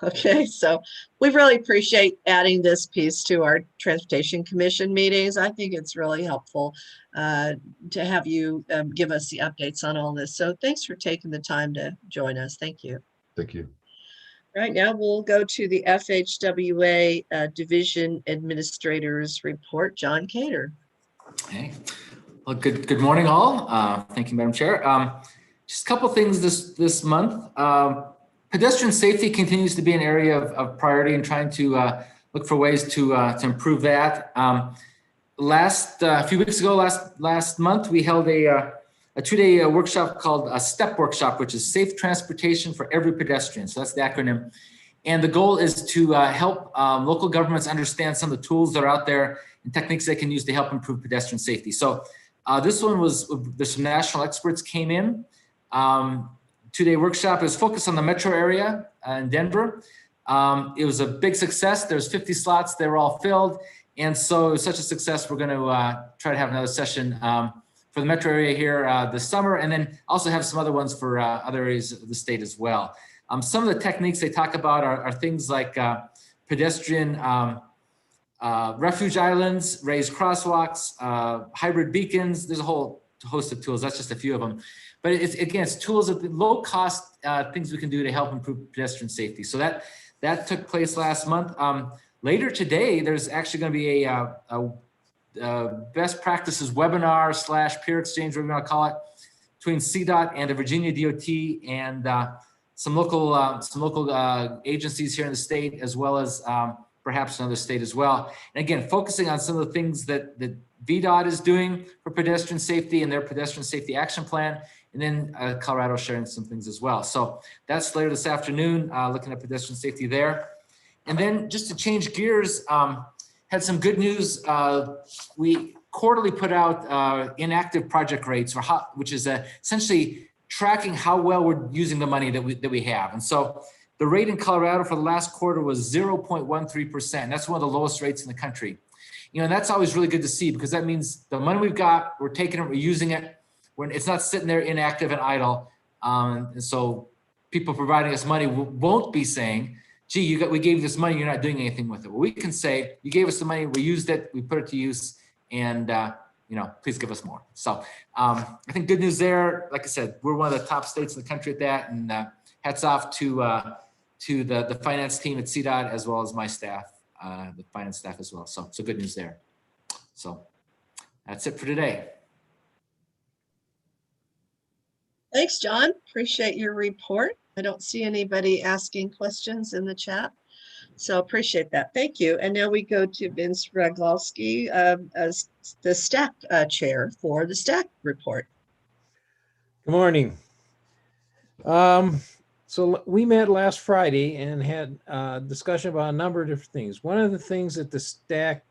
Okay, so we really appreciate adding this piece to our Transportation Commission meetings. I think it's really helpful to have you give us the updates on all this. So thanks for taking the time to join us. Thank you. Thank you. Right now, we'll go to the FHWA Division Administrator's Report. John Cater. Hey, well, good morning, all. Thank you, Madam Chair. Just a couple things this month. Pedestrian safety continues to be an area of priority and trying to look for ways to improve that. A few weeks ago, last month, we held a 2-day workshop called a STEP workshop, which is Safe Transportation for Every Pedestrian. So that's the acronym. And the goal is to help local governments understand some of the tools that are out there and techniques they can use to help improve pedestrian safety. So this one there's some national experts came in. 2-day workshop is focused on the metro area in Denver. It was a big success. There's 50 slots. They were all filled. And so it was such a success, we're going to try to have another session for the metro area here this summer, and then also have some other ones for other areas of the state as well. Some of the techniques they talk about are things like pedestrian refuge islands, raised crosswalks, hybrid beacons. There's a whole host of tools. That's just a few of them. But it's tools of low cost things we can do to help improve pedestrian safety. So that took place last month. Later today, there's actually going to be a best practices webinar / peer exchange, whatever you want to call it, between CDOT and the Virginia DOT and some local agencies here in the state, as well as perhaps another state as well. And again, focusing on some of the things that VDOT is doing for pedestrian safety and their pedestrian safety action plan, and then Colorado sharing some things as well. So that's later this afternoon, looking at pedestrian safety there. And then just to change gears, had some good news. We quarterly put out inactive project rates, which is essentially tracking how well we're using the money that we have. And so the rate in Colorado for the last quarter was 0.13%. That's one of the lowest rates in the country. You know, and that's always really good to see, because that means the money we've got, we're taking it, we're using it. It's not sitting there inactive and idle. And so people providing us money won't be saying, gee, we gave you this money, you're not doing anything with it. Well, we can say, you gave us the money, we used it, we put it to use, and please give us more. So I think good news there. Like I said, we're one of the top states in the country at that, and hats off to the finance team at CDOT, as well as my staff, the finance staff as well. So good news there. So that's it for today. Thanks, John. Appreciate your report. I don't see anybody asking questions in the chat, so appreciate that. Thank you. And now we go to Vince Raglalski as the STAC chair for the STAC report. Good morning. So we met last Friday and had a discussion about a number of different things. One of the things that the STAC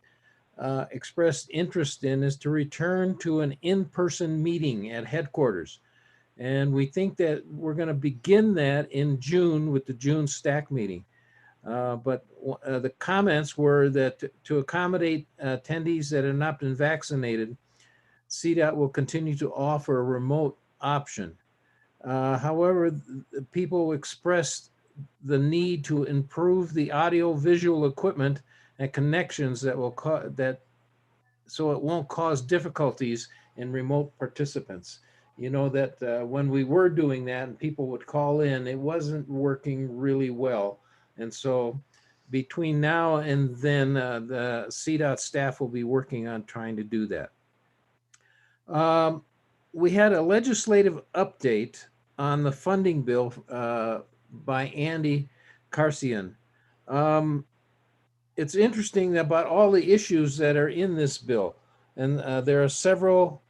expressed interest in is to return to an in-person meeting at headquarters. And we think that we're going to begin that in June with the June STAC meeting. But the comments were that to accommodate attendees that have not been vaccinated, CDOT will continue to offer a remote option. However, people expressed the need to improve the audio-visual equipment and connections that will so it won't cause difficulties in remote participants. You know that when we were doing that and people would call in, it wasn't working really well. And so between now and then, the CDOT staff will be working on trying to do that. We had a legislative update on the funding bill by Andy Carcian. It's interesting about all the issues that are in this bill. And there are several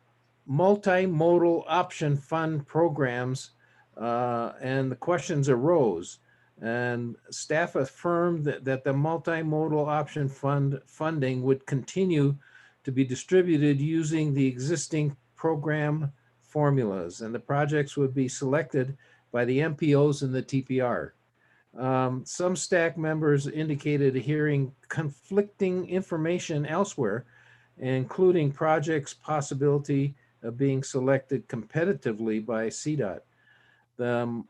multimodal option fund programs, and the questions arose. And staff affirmed that the multimodal option fund funding would continue to be distributed using the existing program formulas, and the projects would be selected by the MPOs and the TPR. Some STAC members indicated hearing conflicting information elsewhere, including projects' possibility of being selected competitively by CDOT. The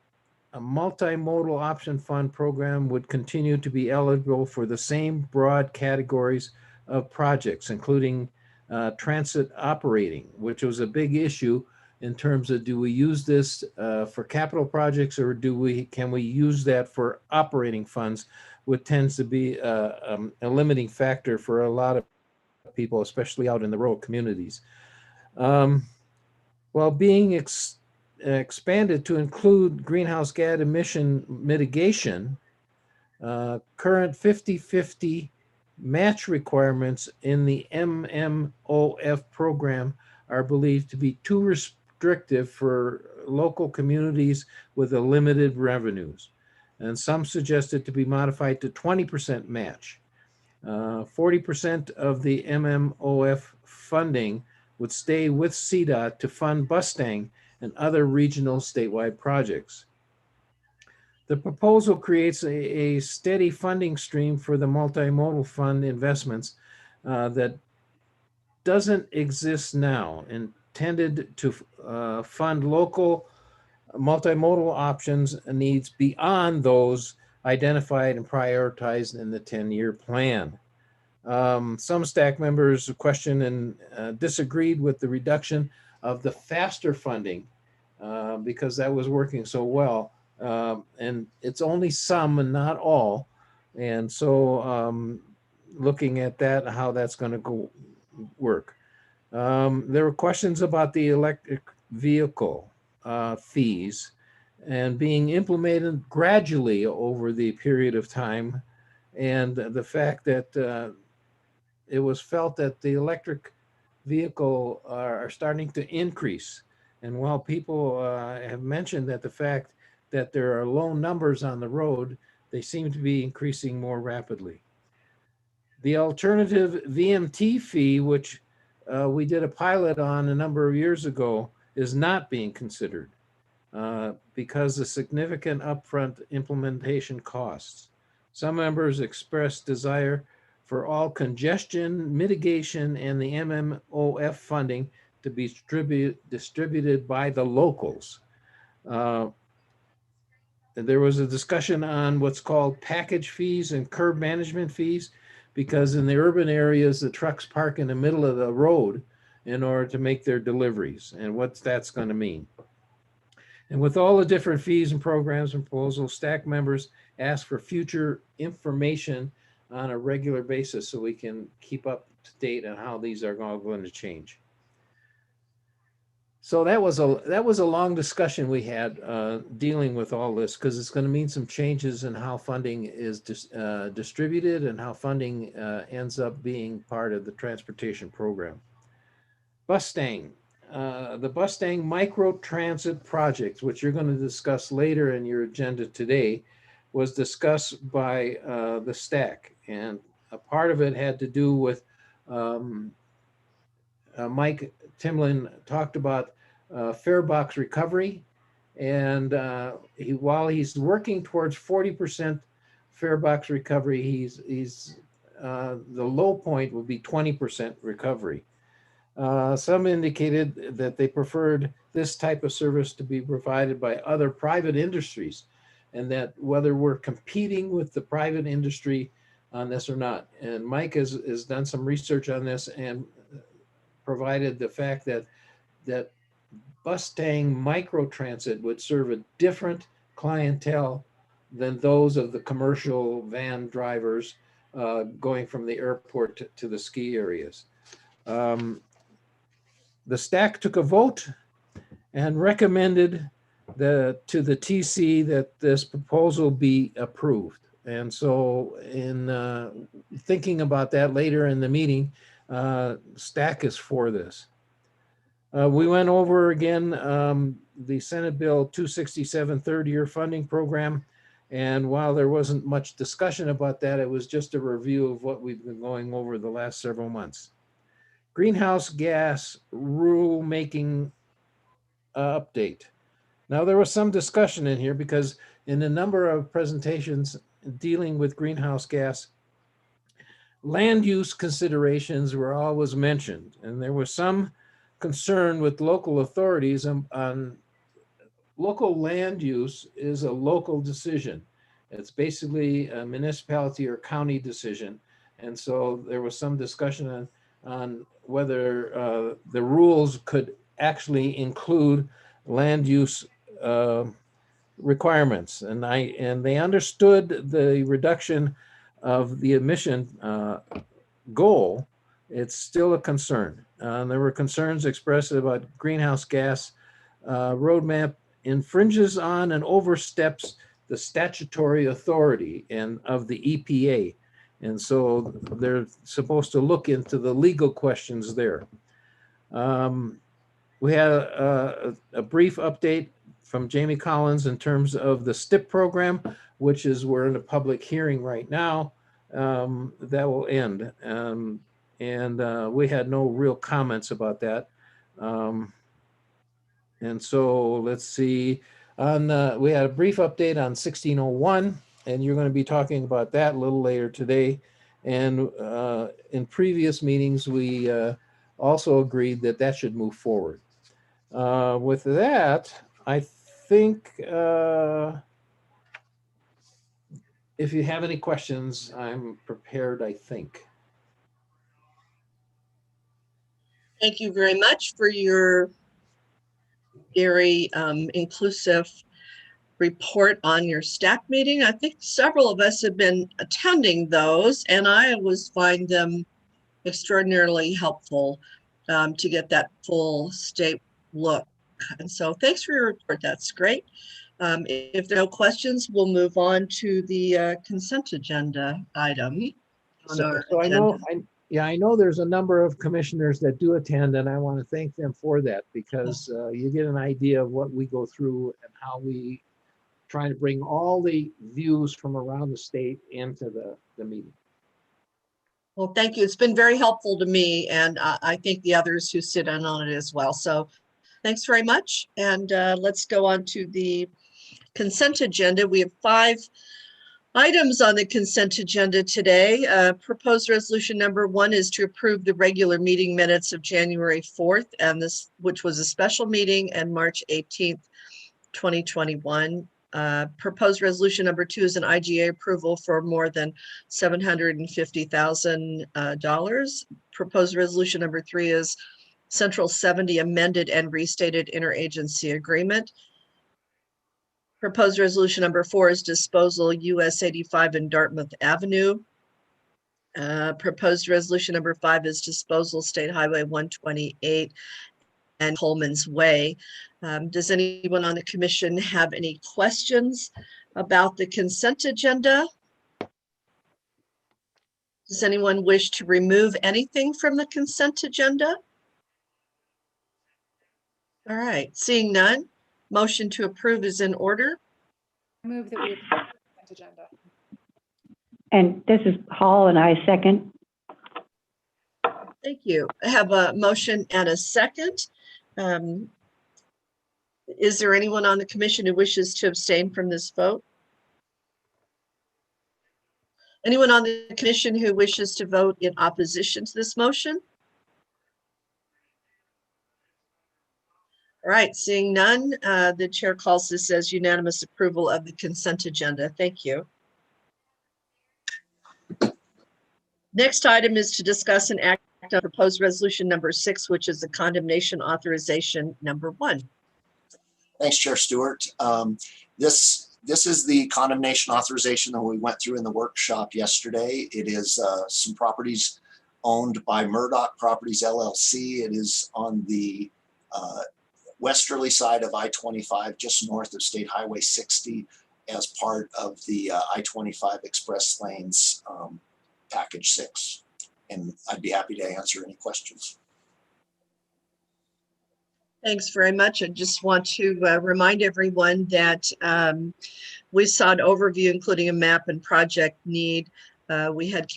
multimodal option fund program would continue to be eligible for the same broad categories of projects, including transit operating, which was a big issue in terms of, do we use this for capital projects, or can we use that for operating funds, which tends to be a limiting factor for a lot of people, especially out in the rural communities. While being expanded to include greenhouse gas emission mitigation, current 50-50 match requirements in the MMOF program are believed to be too restrictive for local communities with a limited revenues. And some suggest it to be modified to 20% match. 40% of the MMOF funding would stay with CDOT to fund Bustang and other regional statewide projects. The proposal creates a steady funding stream for the multimodal fund investments that doesn't exist now, intended to fund local multimodal options and needs beyond those identified and prioritized in the 10-year plan. Some STAC members questioned and disagreed with the reduction of the faster funding because that was working so well. And it's only some and not all. And so looking at that, how that's going to go work. There were questions about the electric vehicle fees and being implemented gradually over the period of time, and the fact that it was felt that the electric vehicle are starting to increase. And while people have mentioned that the fact that there are low numbers on the road, they seem to be increasing more rapidly. The alternative VMT fee, which we did a pilot on a number of years ago, is not being considered because of significant upfront implementation costs. Some members expressed desire for all congestion mitigation and the MMOF funding to be distributed by the locals. There was a discussion on what's called package fees and curb management fees, because in the urban areas, the trucks park in the middle of the road in order to make their deliveries, and what that's going to mean. And with all the different fees and programs and proposals, STAC members ask for future information on a regular basis so we can keep up to date on how these are all going to change. So that was a long discussion we had dealing with all this, because it's going to mean some changes in how funding is distributed and how funding ends up being part of the transportation program. Bustang, the Bustang micro transit project, which you're going to discuss later in your agenda today, was discussed by the STAC, and a part of it had to do with Mike Timlin talked about fare box recovery, and while he's working towards 40% fare box recovery, he's the low point would be 20% recovery. Some indicated that they preferred this type of service to be provided by other private industries, and that whether we're competing with the private industry on this or not. And Mike has done some research on this and provided the fact that Bustang microtransit would serve a different clientele than those of the commercial van drivers going from the airport to the ski areas. The STAC took a vote and recommended to the TC that this proposal be approved. And so in thinking about that later in the meeting, STAC is for this. We went over again the Senate Bill 267 third-year funding program. And while there wasn't much discussion about that, it was just a review of what we've been going over the last several months. Greenhouse gas rulemaking update. Now, there was some discussion in here because in a number of presentations dealing with greenhouse gas, land use considerations were always mentioned, and there was some concern with local authorities on local land use is a local decision. It's basically a municipality or county decision. And so there was some discussion on whether the rules could actually include land use requirements. And they understood the reduction of the emission goal. It's still a concern. There were concerns expressed about greenhouse gas roadmap infringes on and oversteps the statutory authority of the EPA. And so they're supposed to look into the legal questions there. We had a brief update from Jamie Collins in terms of the STIP program, which is we're in a public hearing right now. That will end. We had no real comments about that. And so let's see, we had a brief update on 1601, and you're going to be talking about that a little later today. And in previous meetings, we also agreed that that should move forward. With that, I think if you have any questions, I'm prepared, I think. Thank you very much for your very inclusive report on your staff meeting. I think several of us have been attending those, and I always find them extraordinarily helpful to get that full state look. And so thanks for your report. That's great. If there are no questions, we'll move on to the consent agenda item. So I know there's a number of commissioners that do attend, and I want to thank them for that, because you get an idea of what we go through and how we try to bring all the views from around the state into the meeting. Well, thank you. It's been very helpful to me, and I think the others who sit in on it as well. So thanks very much. And let's go on to the consent agenda. We have 5 items on the consent agenda today. Proposed resolution number 1 is to approve the regular meeting minutes of January 4th, and this, which was a special meeting, and March 18th, 2021. Proposed resolution number 2 is an IGA approval for more than $750,000. Proposed resolution number 3 is Central 70 amended and restated interagency agreement. Proposed resolution number 4 is disposal US 85 and Dartmouth Avenue. Proposed resolution number 5 is disposal State Highway 128 and Coleman's Way. Does anyone on the commission have any questions about the consent agenda? Does anyone wish to remove anything from the consent agenda? All right, seeing none, motion to approve is in order. Move that we approve the consent agenda. And this is Hall, and I second. Thank you. I have a motion and a second. Is there anyone on the commission who wishes to abstain from this vote? Anyone on the commission who wishes to vote in opposition to this motion? All right, seeing none, the chair calls this as unanimous approval of the consent agenda. Thank you. Next item is to discuss and act on proposed resolution number 6, which is the condemnation authorization number 1. Thanks, Chair Stewart. This is the condemnation authorization that we went through in the workshop yesterday. It is some properties owned by Murdoch Properties LLC. It is on the westerly side of I-25, just north of State Highway 60, as part of the I-25 Express Lanes Package 6. And I'd be happy to answer any questions. Thanks very much. I just want to remind everyone that we saw an overview, including a map and project need. We had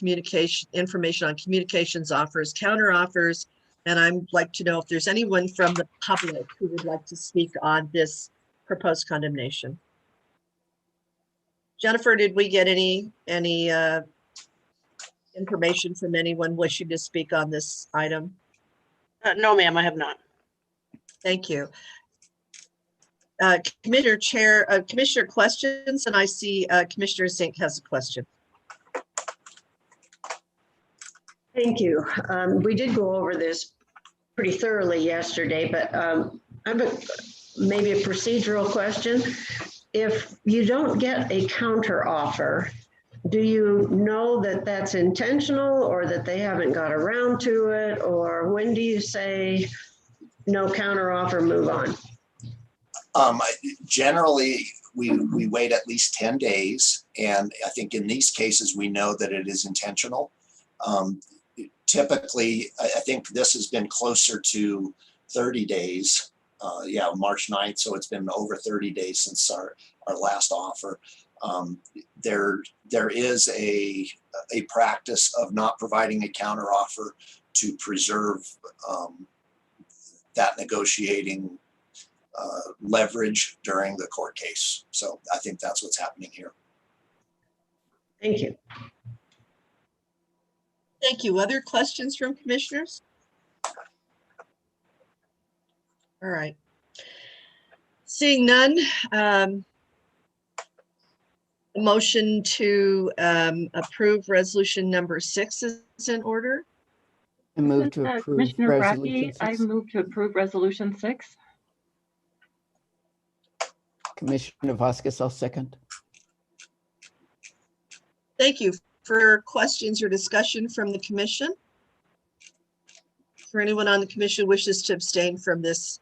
information on communications offers, counter offers, and I'd like to know if there's anyone from the public who would like to speak on this proposed condemnation. Jennifer, did we get any information from anyone wishing to speak on this item? No, ma'am, I have not. Thank you. Commissioner questions, and I see Commissioner Zink has a question. Thank you. We did go over this pretty thoroughly yesterday, but I have maybe a procedural question. If you don't get a counter offer, do you know that that's intentional or that they haven't got around to it? Or when do you say no counter offer, move on? Generally, we wait at least 10 days. And I think in these cases, we know that it is intentional. Typically, I think this has been closer to 30 days. Yeah, March 9th. So it's been over 30 days since our last offer. There is a practice of not providing a counteroffer to preserve that negotiating leverage during the court case. So I think that's what's happening here. Thank you. Thank you. Other questions from commissioners? All right. Seeing none, motion to approve resolution number 6 is in order. I move to approve Commissioner resolution Brackey, I 6. move to approve resolution 6. Commissioner Vasquez, I'll second. Thank you. For questions or discussion from the commission? For anyone on the commission who wishes to abstain from this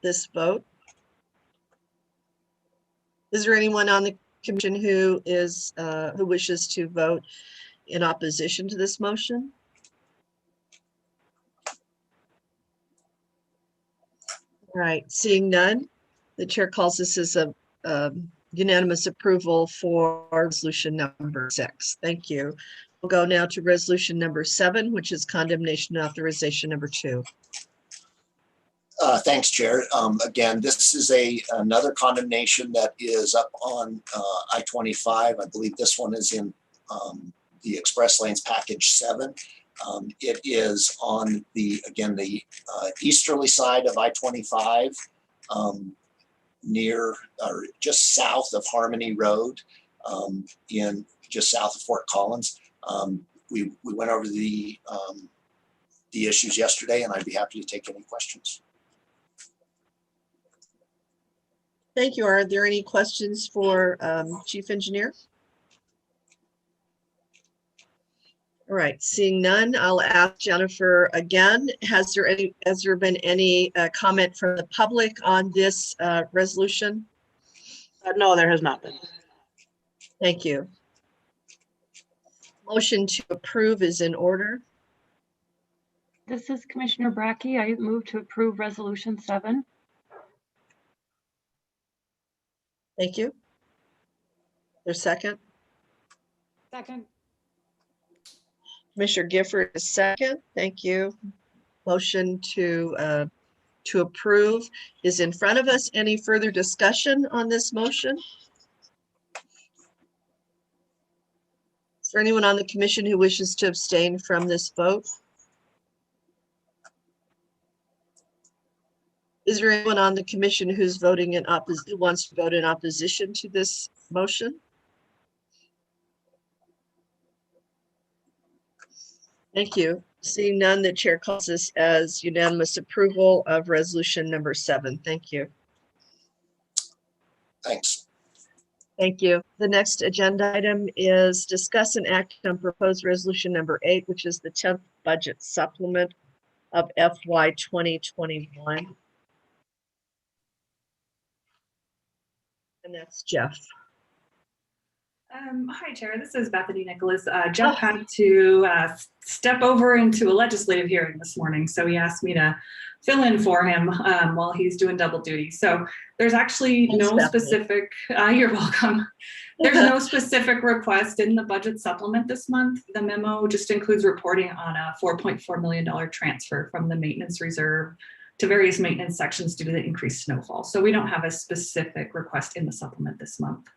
this vote? Is there anyone on the commission who is who wishes to vote in opposition to this motion? All right, seeing none, the chair calls this as a unanimous approval for resolution number 6. Thank you. We'll go now to resolution number 7, which is condemnation authorization number 2. Thanks, Chair. Again, this is another condemnation that is up on I-25. I believe this one is in the Express Lanes Package 7. It is on the easterly side of I-25, near or just south of Harmony Road, in just south of Fort Collins. We went over the issues yesterday, and I'd be happy to take any questions. Thank you. Are there any questions for Chief Engineer? All right, seeing none, I'll ask Jennifer again. Has there been any comment from the public on this resolution? No, there has not been. Thank you. Motion to approve is in order. This is Commissioner Brackey. I move to approve resolution 7. Thank you. There's second. Second. Commissioner Gifford is second. Thank you. Motion to approve is in front of us. Any further discussion on this motion? Is there anyone on the commission who wishes to abstain from this vote? Is there anyone on the commission who's voting in opposition, wants to vote in opposition to this motion? Thank you. Seeing none, the chair calls this as unanimous approval of resolution number 7. Thank you. Thanks. Thank you. The next agenda item is discuss and act on proposed resolution number 8, which is the 10th budget supplement of FY 2021. And that's Jeff. Hi, Chair. This is Bethany Nicholas. Jeff had to step over into a legislative hearing this morning, so he asked me to fill in for him while he's doing double duty. So there's actually no specific, you're welcome. There's no specific request in the budget supplement this month. The memo just includes reporting on a $4.4 million transfer from the maintenance reserve to various maintenance sections due to the increased snowfall. So we don't have a specific request in the supplement this month.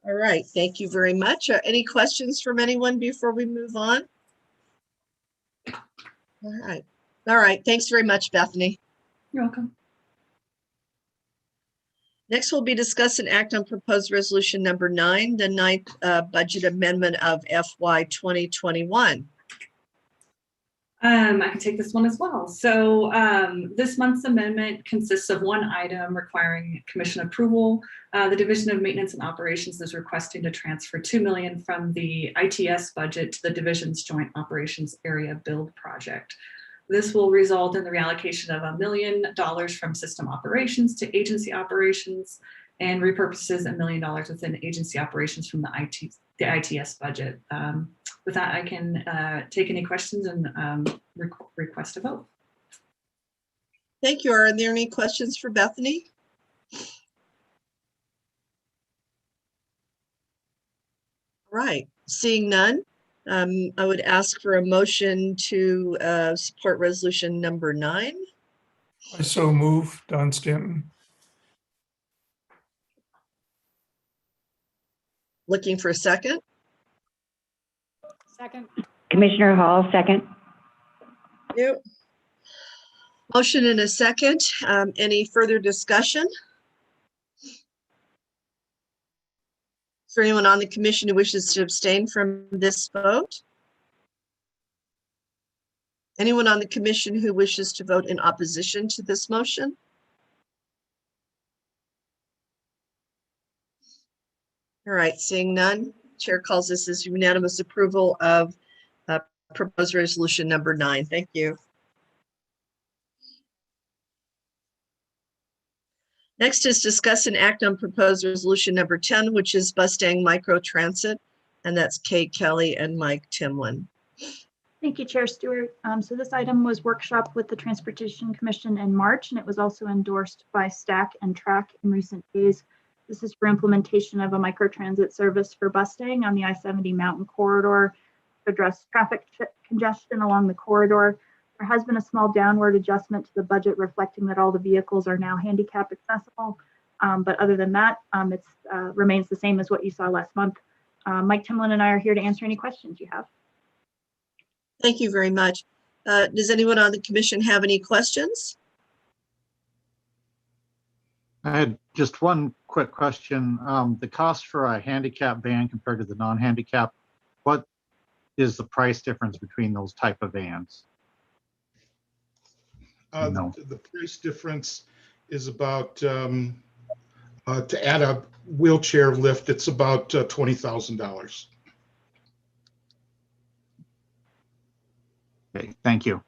All right, thank you very much. Any questions from anyone before we move on? All right, thanks very much, Bethany. You're welcome. Next, we'll be discussing act on proposed resolution number 9, the 9th budget amendment of FY 2021. I can take this one as well. So this month's amendment consists of one item requiring commission approval. The Division of Maintenance and Operations is requesting to transfer $2 million from the ITS budget to the division's Joint Operations Area Build Project. This will result in the reallocation of $1 million from system operations to agency operations and repurposes $1 million within agency operations from the ITS budget. With that, I can take any questions and request a vote. Thank you. Are there any questions for Bethany? Right, seeing none, I would ask for a motion to support resolution number 9. I so move. Don Stanton. Looking for a second. Second. Commissioner Hall, second. Thank you. Motion and a second. Any further discussion? Is there anyone on the commission who wishes to abstain from this vote? Anyone on the commission who wishes to vote in opposition to this motion? All right, seeing none, chair calls this as unanimous approval of proposed resolution number 9. Thank you. Next is discuss and act on proposed resolution number 10, which is Mustang Micro Transit, and that's Kay Kelly and Mike Timlin. Thank you, Chair Stewart. So this item was workshopped with the Transportation Commission in March, and it was also endorsed by STAC and TRAC in recent days. This is for implementation of a microtransit service for Mustang on the I-70 Mountain Corridor to address traffic congestion along the corridor. There has been a small downward adjustment to the budget reflecting that all the vehicles are now handicap accessible. But other than that, it remains the same as what you saw last month. Mike Timlin and I are here to answer any questions you have. Thank you very much. Does anyone on the commission have any questions? I had just one quick question. The cost for a handicap van compared to the non-handicap, what is the price difference between those type of vans? The price difference is about, to add a wheelchair lift, it's about $20,000. Okay, thank you.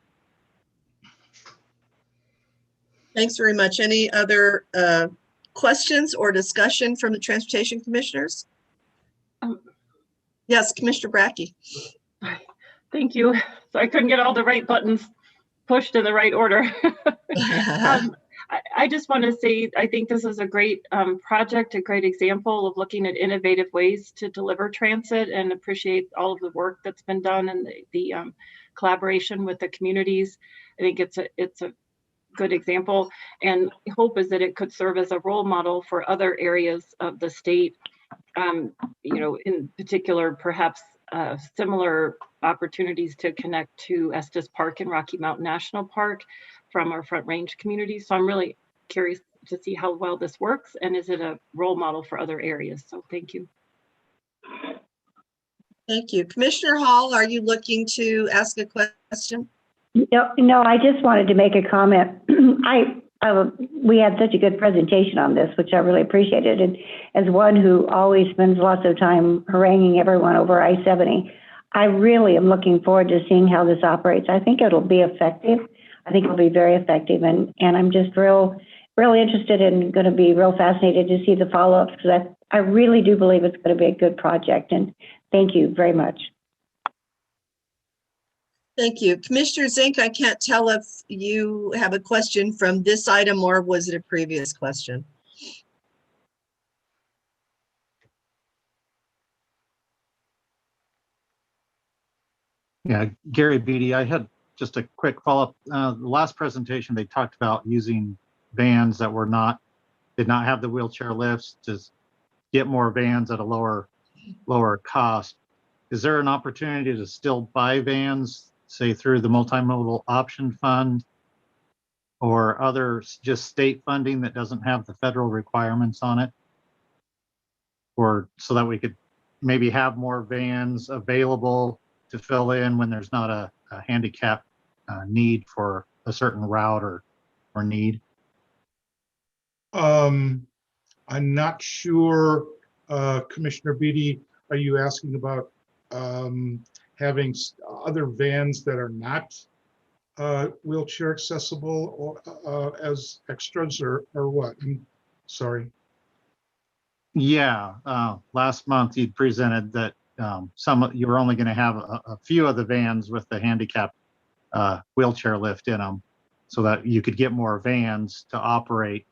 Thanks very much. Any other questions or discussion from the transportation commissioners? Yes, Commissioner Brackey. Thank you. So I couldn't get all the right buttons pushed in the right order. I just want to say, I think this is a great project, a great example of looking at innovative ways to deliver transit, and appreciate all of the work that's been done and the collaboration with the communities. I think it's a good example, and hope is that it could serve as a role model for other areas of the state. In particular, perhaps similar opportunities to connect to Estes Park and Rocky Mountain National Park from our Front Range community. So I'm really curious to see how well this works, and is it a role model for other areas? So thank you. Thank you. Commissioner Hall, are you looking to ask a question? No, I just wanted to make a comment. We had such a good presentation on this, which I really appreciated. And as one who always spends lots of time haranguing everyone over I-70, I really am looking forward to seeing how this operates. I think it'll be effective. I think it'll be very effective. And I'm just really interested and going to be real fascinated to see the follow-ups, because I really do believe it's going to be a good project. And thank you very much. Thank you. Commissioner Zink, I can't tell if you have a question from this item or was it a previous question? Yeah, Gary Beatty, I had just a quick follow-up. The last presentation, they talked about using vans that did not have the wheelchair lifts to get more vans at a lower cost. Is there an opportunity to still buy vans, say through the multimodal option fund or other just state funding that doesn't have the federal requirements on it? Or so that we could maybe have more vans available to fill in when there's not a handicap need for a certain route or need? I'm not sure, Commissioner Beatty, are you asking about having other vans that are not wheelchair accessible or as extras or what? I'm sorry. Yeah, last month you presented that you were only going to have a few of the vans with the handicap wheelchair lift in them, so that you could get more vans to operate.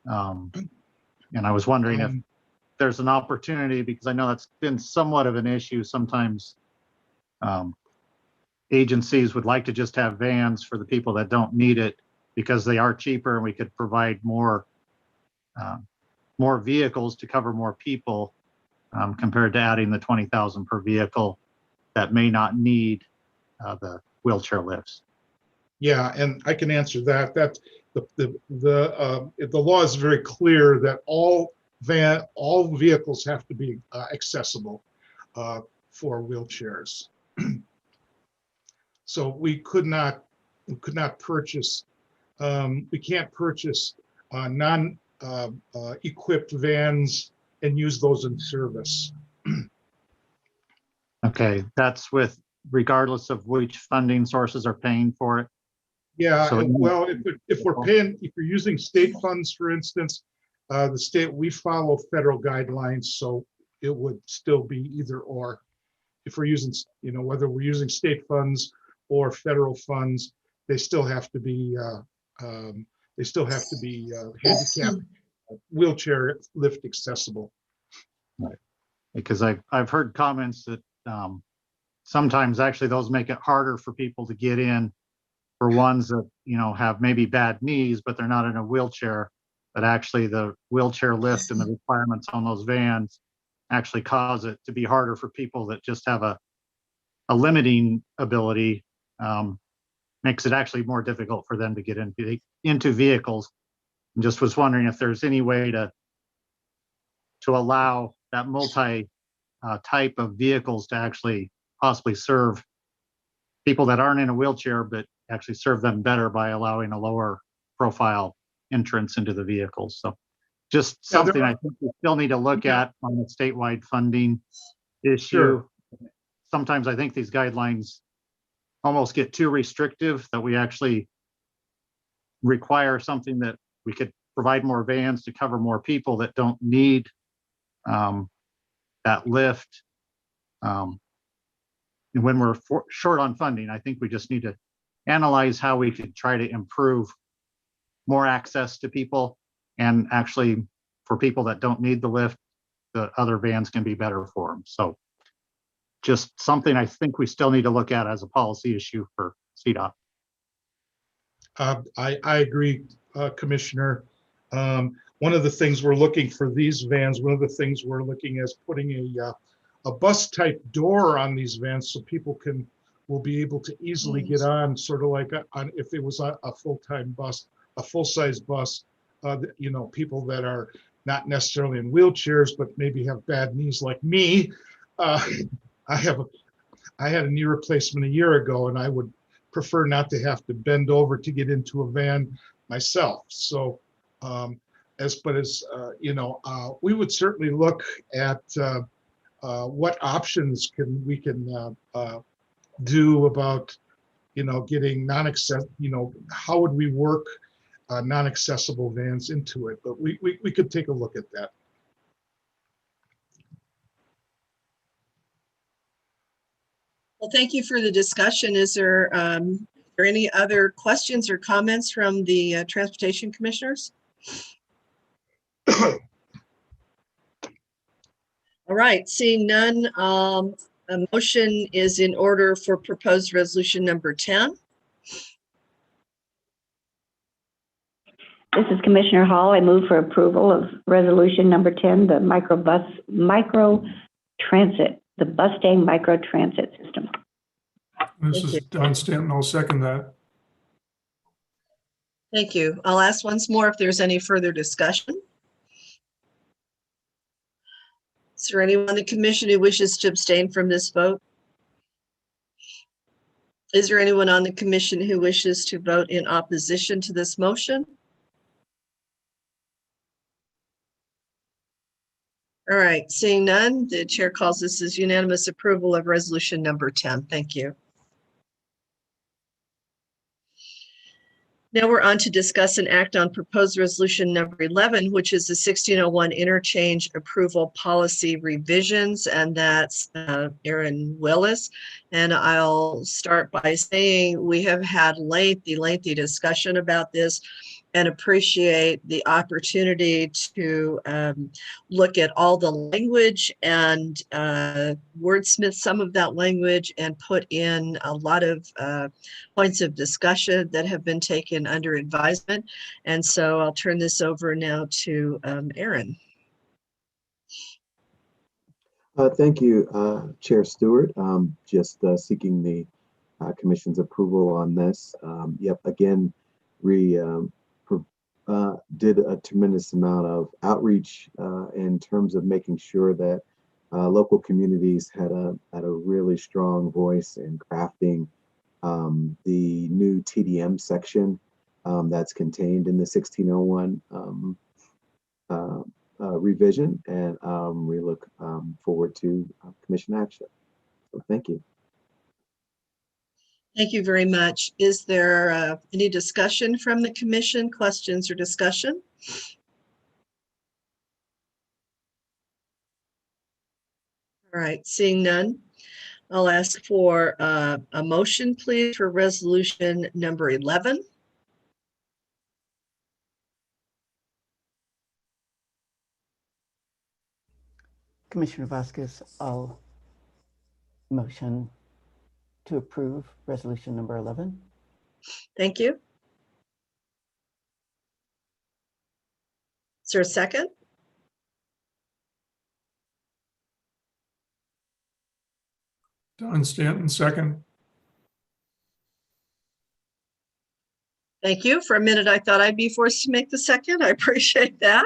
And I was wondering if there's an opportunity, because I know that's been somewhat of an issue. Sometimes agencies would like to just have vans for the people that don't need it because they are cheaper, and we could provide more vehicles to cover more people, compared to adding the 20,000 per vehicle that may not need the wheelchair lifts. Yeah, and I can answer that. That the law is very clear that all vehicles have to be accessible for wheelchairs. So we could not purchase. We can't purchase non-equipped vans and use those in service. Okay, that's with regardless of which funding sources are paying for it. Yeah, So, well, if you're using state funds, for instance, we follow federal guidelines, so it would still be either or. If we're using, whether we're using state funds or federal funds, they still have to be handicap wheelchair lift accessible. Right. Because I've heard comments that sometimes actually those make it harder for people to get in, for ones that have maybe bad knees, but they're not in a wheelchair. But actually the wheelchair lift and the requirements on those vans actually cause it to be harder for people that just have a limiting ability. Makes it actually more difficult for them to get into vehicles. And just was wondering if there's any way to allow that multi type of vehicles to actually possibly serve people that aren't in a wheelchair, but actually serve them better by allowing a lower profile entrance into the vehicles. So just something I think we still need to look at on the statewide funding issue. Sure. Sometimes I think these guidelines almost get too restrictive, that we actually require something that we could provide more vans to cover more people that don't need that lift. And when we're short on funding, I think we just need to analyze how we could try to improve more access to people, and actually for people that don't need the lift, the other vans can be better for them. So just something I think we still need to look at as a policy issue for CDOT. I agree, Commissioner. One of the things we're looking for these vans, one of the things we're looking is putting a bus type door on these vans, so people will be able to easily get on, sort of like if it was a full-time bus, a full-size bus. People that are not necessarily in wheelchairs, but maybe have bad knees like me. I had a knee replacement a year ago, and I would prefer not to have to bend over to get into a van myself. So, we would certainly look at what options we can do about, getting non-accessible. How would we work non-accessible vans into it? But we could take a look at that. Well, thank you for the discussion. Is there any other questions or comments from the transportation commissioners? All right, seeing none, a motion is in order for proposed resolution number 10. This is Commissioner Hall. I move for approval of resolution number 10, the the Bustang micro transit system. This is Don Stanton. I'll second that. Thank you. I'll ask once more if there's any further discussion. Is there anyone in the commission who wishes to abstain from this vote? Is there anyone on the commission who wishes to vote in opposition to this motion? All right, seeing none, the chair calls this as unanimous approval of resolution number 10. Thank you. Now we're on to discuss and act on proposed resolution number 11, which is the 1601 interchange approval policy revisions, and that's Aaron Willis. And I'll start by saying we have had lengthy discussion about this and appreciate the opportunity to look at all the language and wordsmith some of that language and put in a lot of points of discussion that have been taken under advisement. And so I'll turn this over now to Aaron. Thank you, Chair Stewart. Just seeking the Commission's approval on this. Yep, again, we did a tremendous amount of outreach in terms of making sure that local communities had a really strong voice in crafting the new TDM section that's contained in the 1601 revision, and we look forward to Commission action. So thank you. Thank you very much. Is there any discussion from the commission, questions or discussion? All right, seeing none, I'll ask for a motion, please, for resolution number 11. Commissioner Vasquez, I'll motion to approve resolution number 11. Thank you. Is there a second? Don Stanton, second. Thank you. For a minute, I thought I'd be forced to make the second. I appreciate that.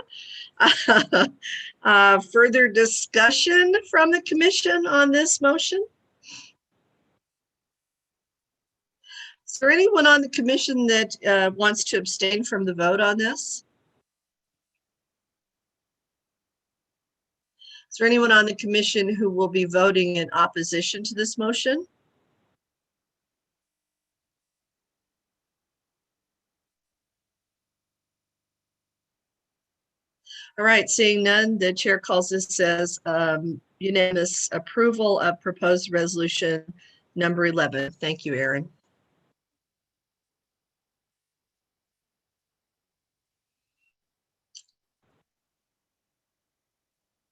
Further discussion from the commission on this motion? Is there anyone on the commission that wants to abstain from the vote on this? Is there anyone on the commission who will be voting in opposition to this motion? All right, seeing none, the chair calls this as unanimous approval of proposed resolution number 11. Thank you, Aaron.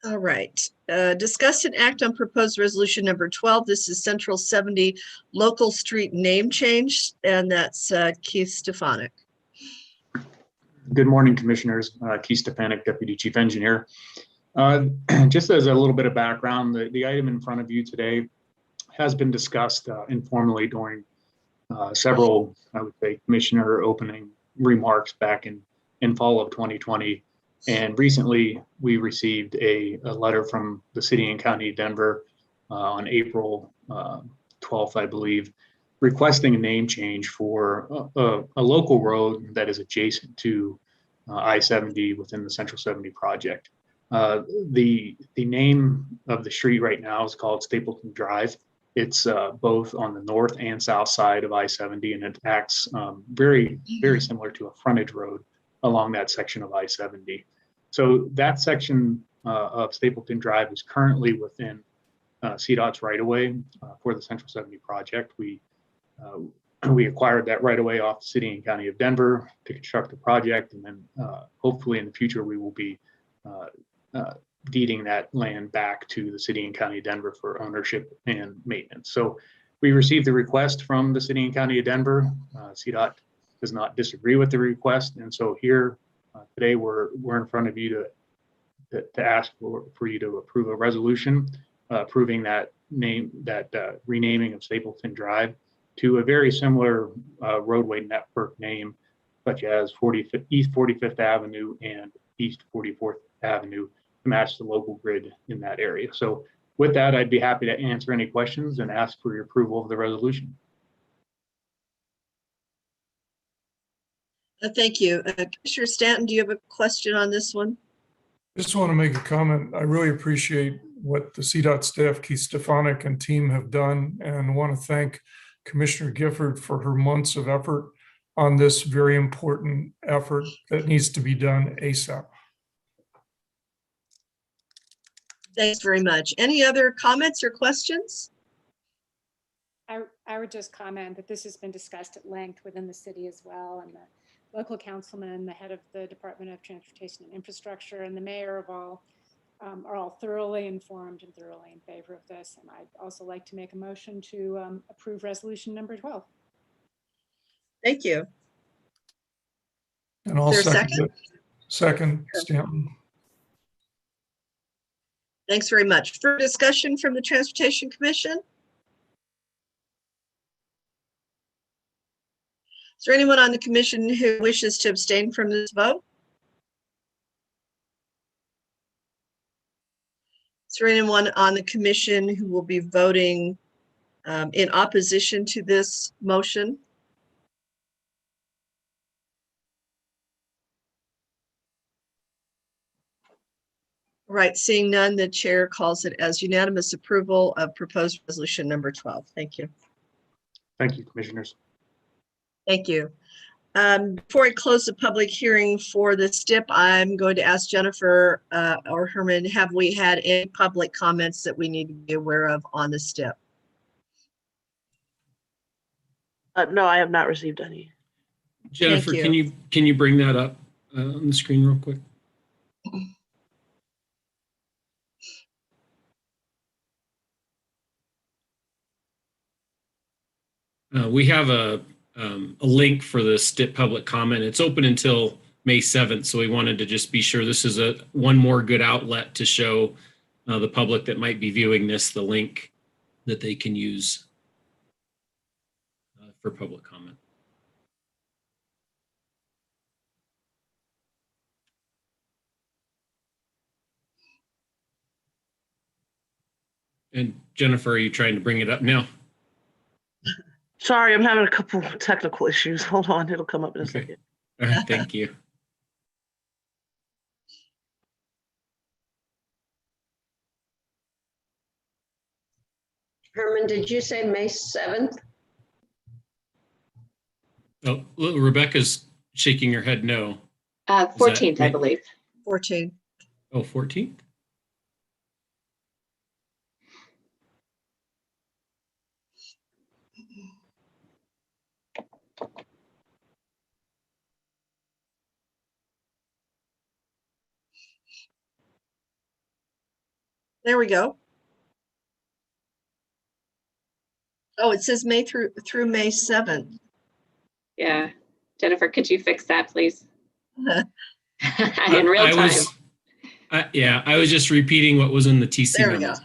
All right, discuss and act on proposed resolution number 12. This is Central 70 local street name change, and that's Keith Stefanik. Good morning, Commissioners. Keith Stefanik, Deputy Chief Engineer. Just as a little bit of background, the item in front of you today has been discussed informally during several, I would say, Commissioner opening remarks back in fall of 2020. And recently, we received a letter from the City and County of Denver on April 12th, I believe, requesting a name change for a local road that is adjacent to I-70 within the Central 70 project. The name of the street right now is called Stapleton Drive. It's both on the north and south side of I-70, and it acts very similar to a frontage road along that section of I-70. So that section of Stapleton Drive is currently within CDOT's right-of-way for the Central 70 project. We acquired that right-of-way off the City and County of Denver to construct the project, and then hopefully in the future we will be deeding that land back to the City and County of Denver for ownership and maintenance. So we received the request from the City and County of Denver. CDOT does not disagree with the request, and so here today we're in front of you to ask for you to approve a resolution approving that renaming of Stapleton Drive to a very similar roadway network name, such as East 45th Avenue and East 44th Avenue, to match the local grid in that area. So with that, I'd be happy to answer any questions and ask for your approval of the resolution. Thank you. Commissioner Stanton, do you have a question on this one? Just want to make a comment. I really appreciate what the CDOT staff, Keith Stefanik and team have done, and want to thank Commissioner Gifford for her months of effort on this very important effort that needs to be done ASAP. Thanks very much. Any other comments or questions? I would just comment that this has been discussed at length within the city as well, and the local councilman, the head of the Department of Transportation and Infrastructure, and the mayor are all thoroughly informed and thoroughly in favor of this. And I'd also like to make a motion to approve resolution number 12. Thank you. And I'll Is there a second it. Second, Stanton. Thanks very much. For discussion from the Transportation Commission? Is there anyone on the commission who wishes to abstain from this vote? Is there anyone on the commission who will be voting in opposition to this motion? Right, seeing none, the chair calls it as unanimous approval of proposed resolution number 12. Thank you. Thank you, commissioners. Thank you. Before I close the public hearing for the STIP, I'm going to ask Jennifer or Herman, have we had any public comments that we need to be aware of on the STIP? No, I have not received any. Jennifer, you. can you bring that up on the screen real quick? We have a link for the STIP public comment. It's open until May 7th, so we wanted to just be sure this is one more good outlet to show the public that might be viewing this the link that they can use for public comment. And Jennifer, are you trying to bring it up now? Sorry, I'm having a couple technical issues. Hold on, it'll come up in a second. All right, thank you. Herman, did you say May 7th? Oh, Rebecca's shaking her head no. 14th, I believe. 14. Oh, 14th? There we go. Oh, it says May through May 7th. Yeah. Jennifer, could you fix that, please? In real time. I was just repeating what was in the TC There we memo. go.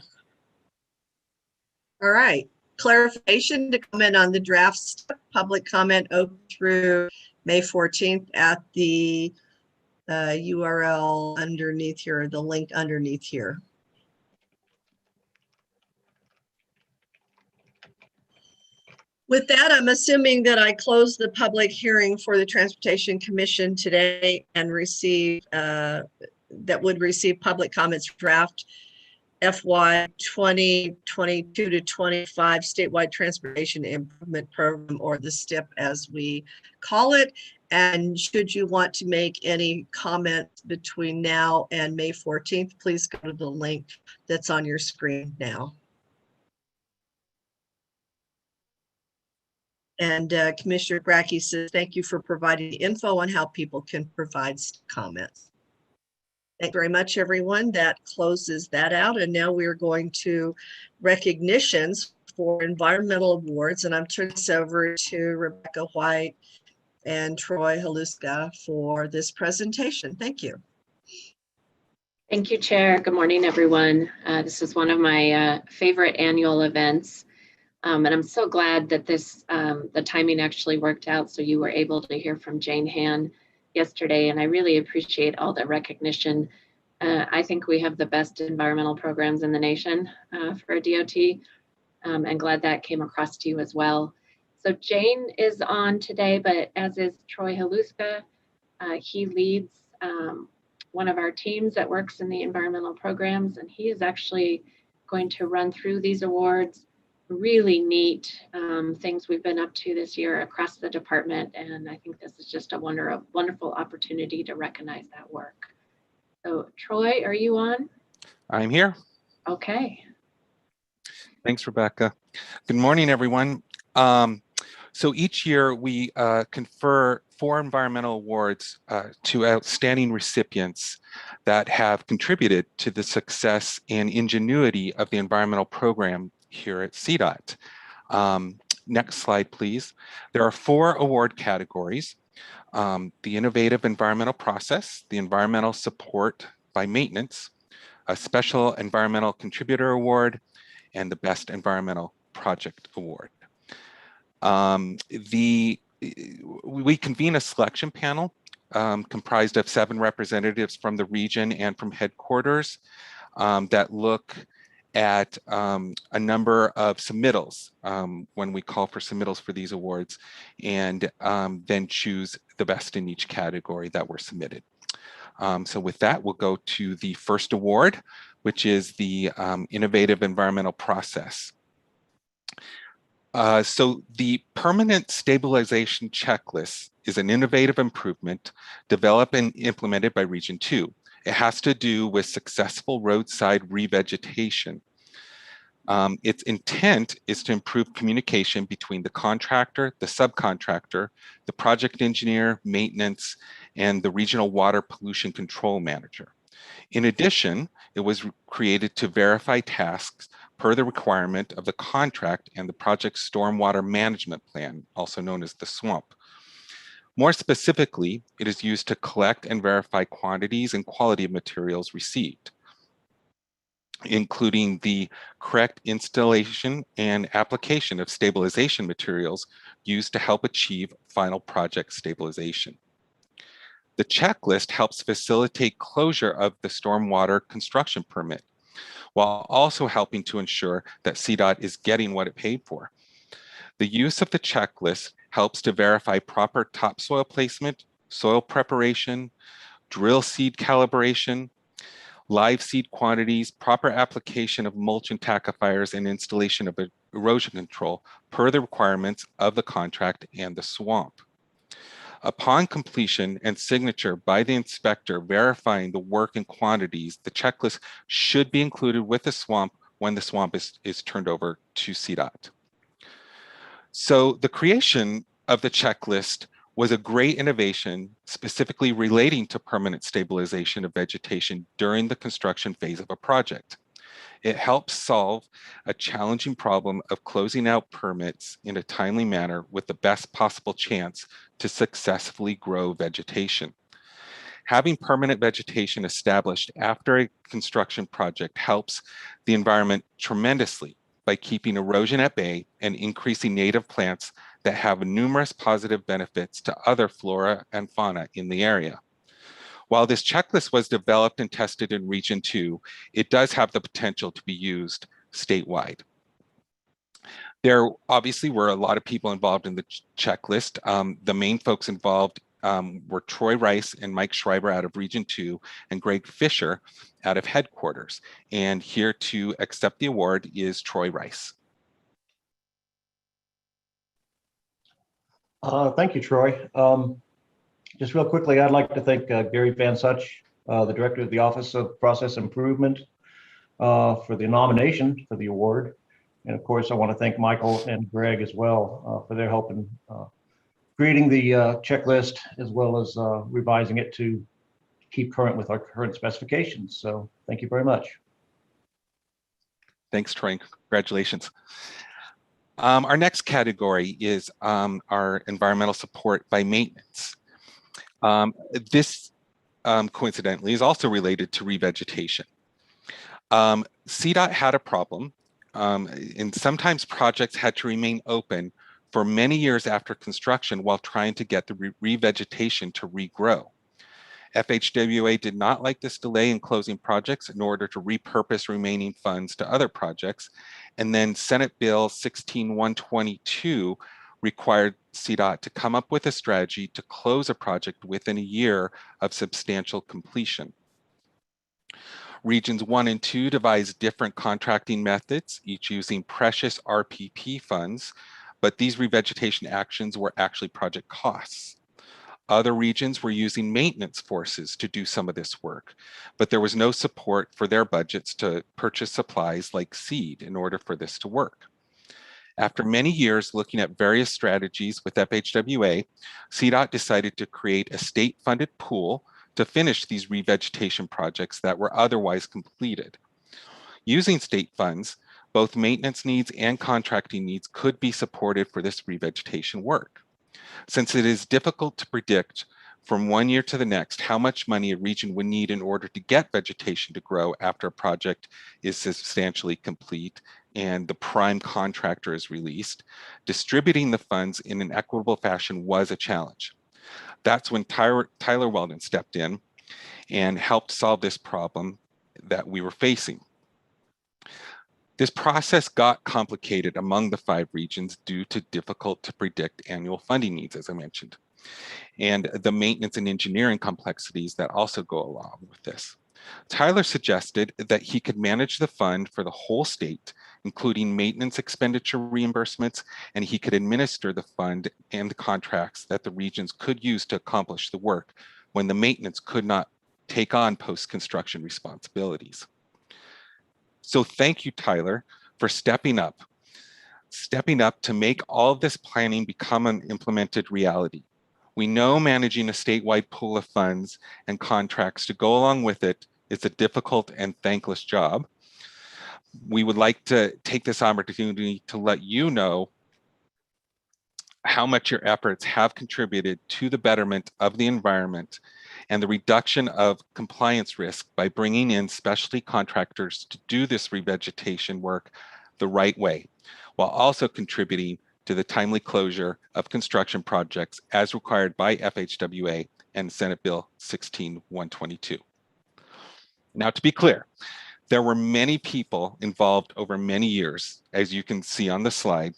All right. Clarification to comment on the draft STIP, public comment open through May 14th at the URL underneath here, the link underneath here. With that, I'm assuming that I closed the public hearing for the Transportation Commission today and receive that would receive public comments draft FY 2022 to 25 statewide transportation improvement program, or the STIP as we call it. And should you want to make any comments between now and May 14th, please go to the link that's on your screen now. And Commissioner Brackey says, thank you for providing info on how people can provide comments. Thank you very much, everyone. That closes that out. And now we're going to recognitions for environmental awards. And I'm turning this over to Rebecca White and Troy Haluska for this presentation. Thank you. Thank you, Chair. Good morning, everyone. This is one of my favorite annual events. And I'm so glad that the timing actually worked out, so you were able to hear from Jane Han yesterday, and I really appreciate all the recognition. I think we have the best environmental programs in the nation for a DOT, and glad that came across to you as well. So Jane is on today, but as is Troy Haluska. He leads one of our teams that works in the environmental programs, and he is actually going to run through these awards. Really neat things we've been up to this year across the department, and I think this is just a wonderful opportunity to recognize that work. So Troy, are you on? I'm here. Okay. Thanks, Rebecca. Good morning, everyone. So each year we confer 4 environmental awards to outstanding recipients that have contributed to the success and ingenuity of the environmental program here at CDOT. Next slide, please. There are 4 award categories: the innovative environmental process, the environmental support by maintenance, a special environmental contributor award, and the best environmental project award. We convene a selection panel comprised of 7 representatives from the region and from headquarters that look at a number of submittals when we call for submittals for these awards, and then choose the best in each category that were submitted. So with that, we'll go to the first award, which is the innovative environmental process. So the permanent stabilization checklist is an innovative improvement developed and implemented by Region 2. It has to do with successful roadside revegetation. Its intent is to improve communication between the contractor, the subcontractor, the project engineer, maintenance, and the regional water pollution control manager. In addition, it was created to verify tasks per the requirement of the contract and the project's stormwater management plan, also known as the SWAMP. More specifically, it is used to collect and verify quantities and quality of materials received, including the correct installation and application of stabilization materials used to help achieve final project stabilization. The checklist helps facilitate closure of the stormwater construction permit, while also helping to ensure that CDOT is getting what it paid for. The use of the checklist helps to verify proper topsoil placement, soil preparation, drill seed calibration, live seed quantities, proper application of mulch and tackifiers, and installation of erosion control per the requirements of the contract and the SWAMP. Upon completion and signature by the inspector verifying the work and quantities, the checklist should be included with the SWAMP when the SWAMP is turned over to CDOT. So the creation of the checklist was a great innovation specifically relating to permanent stabilization of vegetation during the construction phase of a project. It helps solve a challenging problem of closing out permits in a timely manner with the best possible chance to successfully grow vegetation. Having permanent vegetation established after a construction project helps the environment tremendously by keeping erosion at bay and increasing native plants that have numerous positive benefits to other flora and fauna in the area. While this checklist was developed and tested in Region 2, it does have the potential to be used statewide. There obviously were a lot of people involved in the checklist. The main folks involved were Troy Rice and Mike Schreiber out of Region 2 and Greg Fisher out of headquarters. And here to accept the award is Troy Rice. Thank you, Troy. Just real quickly, I'd like to thank Gary Van Such, the Director of the Office of Process Improvement, for the nomination for the award. And of course, I want to thank Michael and Greg as well for their help in creating the checklist, as well as revising it to keep current with our current specifications. So thank you very much. Thanks, Troy. Congratulations. Our next category is our environmental support by maintenance. This coincidentally is also related to revegetation. CDOT had a problem, and sometimes projects had to remain open for many years after construction while trying to get the revegetation to regrow. FHWA did not like this delay in closing projects in order to repurpose remaining funds to other projects, and then Senate Bill 16122 required CDOT to come up with a strategy to close a project within a year of substantial completion. Regions 1 and 2 devised different contracting methods, each using precious RPP funds, but these revegetation actions were actually project costs. Other regions were using maintenance forces to do some of this work, but there was no support for their budgets to purchase supplies like seed in order for this to work. After many years looking at various strategies with FHWA, CDOT decided to create a state-funded pool to finish these revegetation projects that were otherwise completed. Using state funds, both maintenance needs and contracting needs could be supported for this revegetation work. Since it is difficult to predict from one year to the next how much money a region would need in order to get vegetation to grow after a project is substantially complete and the prime contractor is released, distributing the funds in an equitable fashion was a challenge. That's when Tyler Weldon stepped in and helped solve this problem that we were facing. This process got complicated among the 5 regions due to difficult to predict annual funding needs, as I mentioned, and the maintenance and engineering complexities that also go along with this. Tyler suggested that he could manage the fund for the whole state, including maintenance expenditure reimbursements, and he could administer the fund and the contracts that the regions could use to accomplish the work when the maintenance could not take on post-construction responsibilities. So thank you, Tyler, for stepping up to make all of this planning become an implemented reality. We know managing a statewide pool of funds and contracts to go along with it is a difficult and thankless job. We would like to take this opportunity to let you know how much your efforts have contributed to the betterment of the environment and the reduction of compliance risk by bringing in specialty contractors to do this revegetation work the right way, while also contributing to the timely closure of construction projects as required by FHWA and Senate Bill 16-122. Now, to be clear, there were many people involved over many years, as you can see on the slide,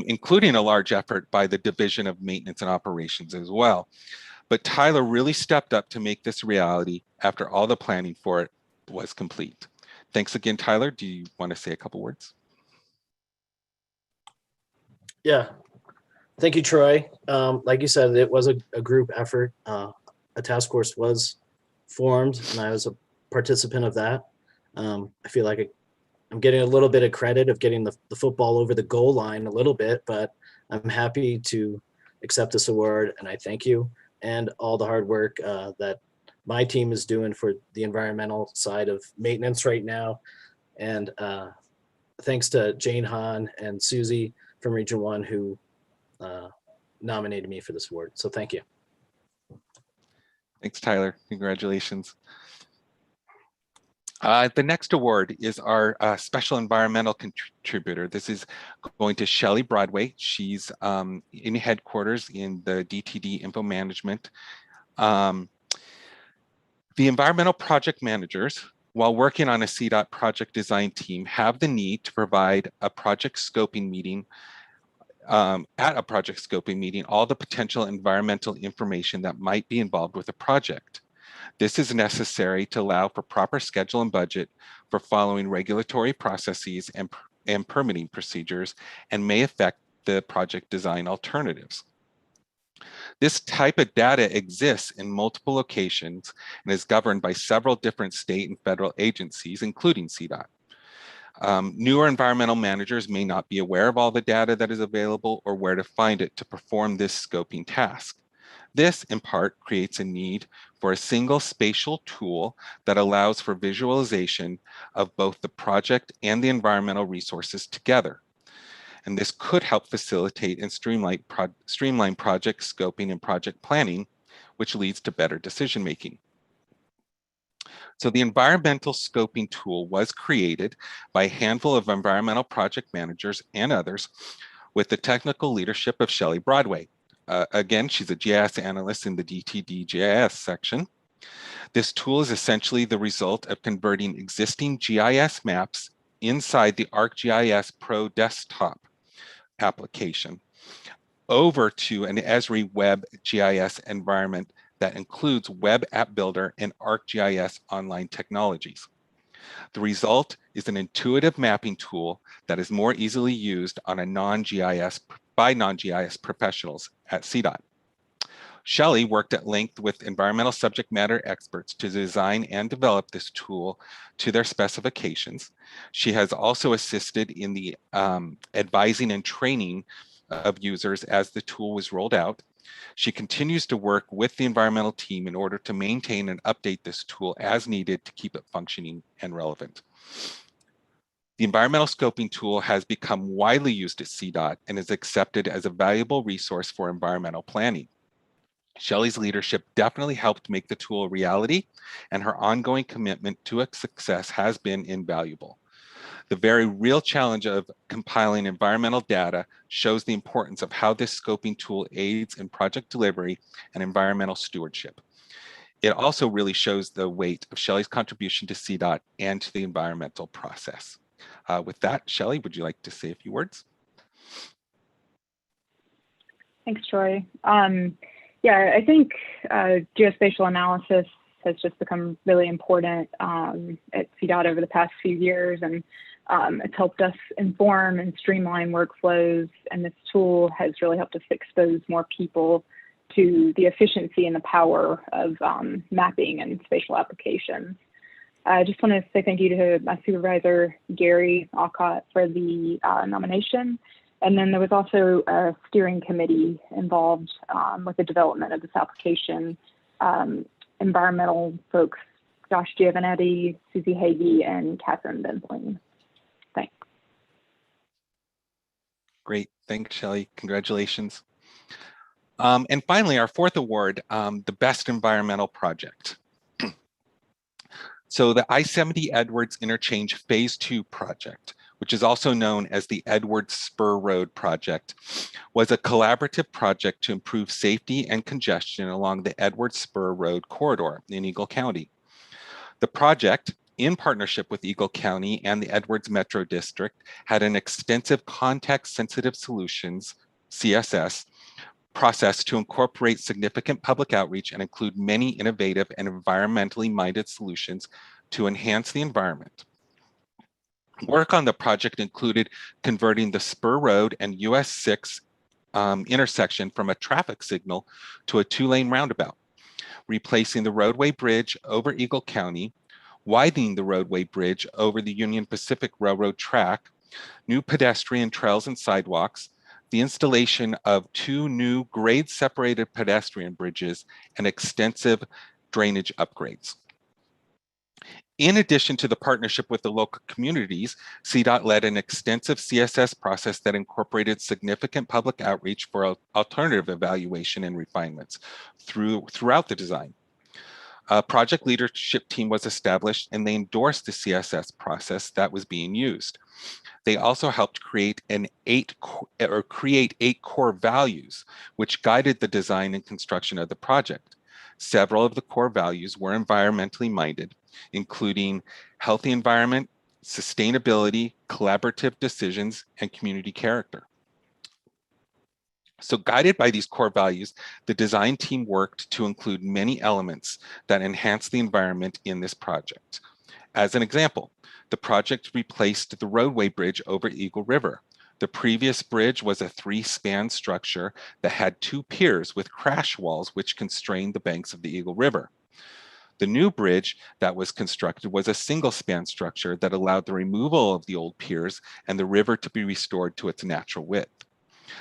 including a large effort by the Division of Maintenance and Operations as well. But Tyler really stepped up to make this reality after all the planning for it was complete. Thanks again, Tyler. Do you want to say a couple words? Yeah, thank you, Troy. Like you said, it was a group effort. A task force was formed, and I was a participant of that. I feel like I'm getting a little bit of credit of getting the football over the goal line a little bit, but I'm happy to accept this award, and I thank you and all the hard work that my team is doing for the environmental side of maintenance right now. And thanks to Jane Hahn and Susie from Region 1 who nominated me for this award. So thank you. Thanks, Tyler. Congratulations. The next award is our special environmental contributor. This is going to Shelley Broadway. She's in headquarters in the DTD Info Management. The environmental project managers, while working on a CDOT project design team, have the need to provide a project scoping meeting at a project scoping meeting, all the potential environmental information that might be involved with a project. This is necessary to allow for proper schedule and budget for following regulatory processes and permitting procedures and may affect the project design alternatives. This type of data exists in multiple locations and is governed by several different state and federal agencies, including CDOT. Newer environmental managers may not be aware of all the data that is available or where to find it to perform this scoping task. This, in part, creates a need for a single spatial tool that allows for visualization of both the project and the environmental resources together. And this could help facilitate and streamline project scoping and project planning, which leads to better decision-making. So the environmental scoping tool was created by a handful of environmental project managers and others with the technical leadership of Shelley Broadway. Again, she's a GIS analyst in the DTD GIS section. This tool is essentially the result of converting existing GIS maps inside the ArcGIS Pro desktop application over to an Esri web GIS environment that includes Web App Builder and ArcGIS online technologies. The result is an intuitive mapping tool that is more easily used on a by non-GIS professionals at CDOT. Shelley worked at length with environmental subject matter experts to design and develop this tool to their specifications. She has also assisted in the advising and training of users as the tool was rolled out. She continues to work with the environmental team in order to maintain and update this tool as needed to keep it functioning and relevant. The environmental scoping tool has become widely used at CDOT and is accepted as a valuable resource for environmental planning. Shelley's leadership definitely helped make the tool a reality, and her ongoing commitment to its success has been invaluable. The very real challenge of compiling environmental data shows the importance of how this scoping tool aids in project delivery and environmental stewardship. It also really shows the weight of Shelley's contribution to CDOT and to the environmental process. With that, Shelley, would you like to say a few words? Thanks, Troy. Yeah, I think geospatial analysis has just become really important at CDOT over the past few years, and it's helped us inform and streamline workflows, and this tool has really helped us expose more people to the efficiency and the power of mapping and spatial applications. I just want to say thank you to my supervisor, Gary Alcott, for the nomination. And then there was also a steering committee involved with the development of this application. Environmental folks, Josh Giovanetti, Susie Hagee, and Catherine Bensling. Thanks. Great, thanks, Shelley. Congratulations. And finally, our fourth award, the Best Environmental Project. So the I-70 Edwards Interchange Phase 2 project, which is also known as the Edwards Spur Road project, was a collaborative project to improve safety and congestion along the Edwards Spur Road corridor in Eagle County. The project, in partnership with Eagle County and the Edwards Metro District, had an extensive context-sensitive solutions, CSS, process to incorporate significant public outreach and include many innovative and environmentally minded solutions to enhance the environment. Work on the project included converting the Spur Road and US 6 intersection from a traffic signal to a 2-lane roundabout, replacing the roadway bridge over Eagle County, widening the roadway bridge over the Union Pacific Railroad track, new pedestrian trails and sidewalks, the installation of 2 new grade-separated pedestrian bridges, and extensive drainage upgrades. In addition to the partnership with the local communities, CDOT led an extensive CSS process that incorporated significant public outreach for alternative evaluation and refinements throughout the design. A project leadership team was established, and they endorsed the CSS process that was being used. They also helped create 8 core values, which guided the design and construction of the project. Several of the core values were environmentally minded, including healthy environment, sustainability, collaborative decisions, and community character. So guided by these core values, the design team worked to include many elements that enhance the environment in this project. As an example, the project replaced the roadway bridge over Eagle River. The previous bridge was a 3-span structure that had 2 piers with crash walls which constrained the banks of the Eagle River. The new bridge that was constructed was a 1-span structure that allowed the removal of the old piers and the river to be restored to its natural width.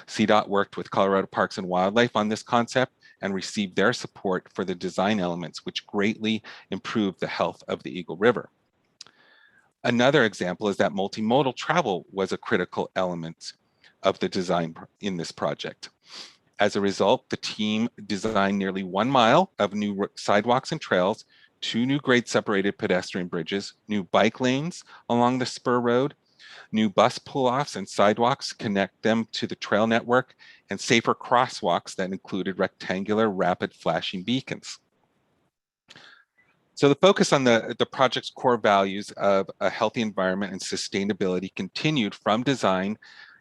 CDOT worked with Colorado Parks and Wildlife on this concept and received their support for the design elements, which greatly improved the health of the Eagle River. Another example is that multimodal travel was a critical element of the design in this project. As a result, the team designed nearly 1 mile of new sidewalks and trails, 2 new grade-separated pedestrian bridges, new bike lanes along the Spur Road, new bus pull-offs and sidewalks connect them to the trail network, and safer crosswalks that included rectangular rapid flashing beacons. So the focus on the project's core values of a healthy environment and sustainability continued from design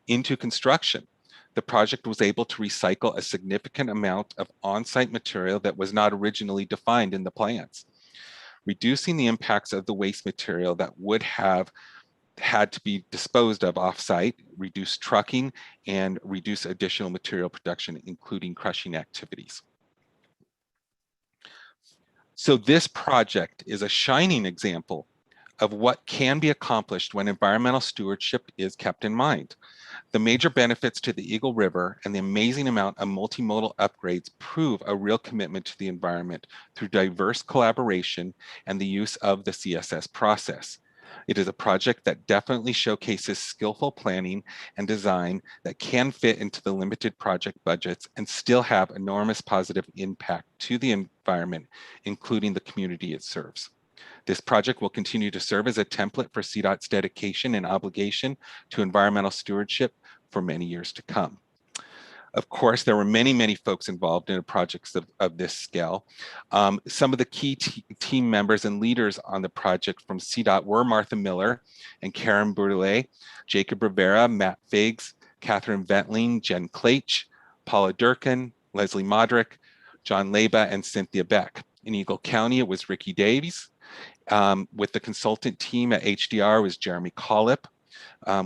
into construction, the project was able to recycle a significant amount of on-site material that was not originally defined in the plans, reducing the impacts of the waste material that would have had to be disposed of off-site, reduce trucking, and reduce additional material production, including crushing activities. So this project is a shining example of what can be accomplished when environmental stewardship is kept in mind. The major benefits to the Eagle River and the amazing amount of multimodal upgrades prove a real commitment to the environment through diverse collaboration and the use of the CSS process. It is a project that definitely showcases skillful planning and design that can fit into the limited project budgets and still have enormous positive impact to the environment, including the community it serves. This project will continue to serve as a template for CDOT's dedication and obligation to environmental stewardship for many years to come. Of course, there were many, many folks involved in projects of this scale. Some of the key team members and leaders on the project from CDOT were Martha Miller and Karen Bourlet, Jacob Rivera, Matt Figs, Catherine Ventling, Jen Klaich, Paula Durkin, Leslie Modrick, John Leba, and Cynthia Beck. In Eagle County, it was Ricky Davies. With the consultant team at HDR was Jeremy Collip.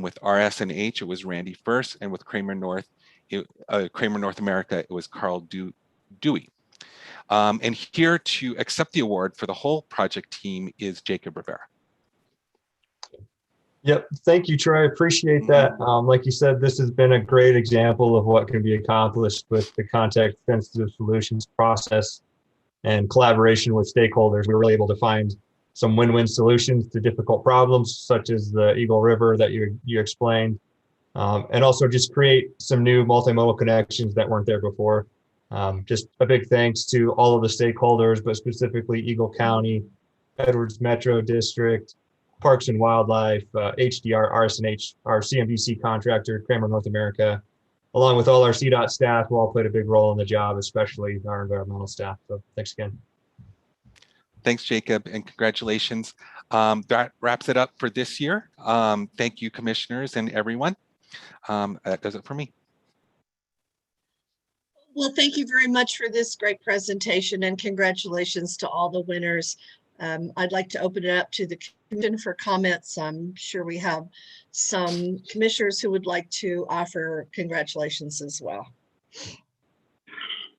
With RS&H, it was Randy First, and with Kramer North America, it was Carl Dewey. And here to accept the award for the whole project team is Jacob Rivera. Yep, thank you, Troy. I appreciate that. Like you said, this has been a great example of what can be accomplished with the context-sensitive solutions process and collaboration with stakeholders. We were really able to find some win-win solutions to difficult problems, such as the Eagle River that you explained, and also just create some new multimodal connections that weren't there before. Just a big thanks to all of the stakeholders, but specifically Eagle County, Edwards Metro District, Parks and Wildlife, HDR, RS&H, our CMDC contractor, Kramer North America, along with all our CDOT staff who all played a big role in the job, especially our environmental staff. So thanks again. Thanks, Jacob, and congratulations. That wraps it up for this year. Thank you, commissioners and everyone. That does it for me. Well, thank you very much for this great presentation and congratulations to all the winners. I'd like to open it up to the commission for comments. I'm sure we have some commissioners who would like to offer congratulations as well.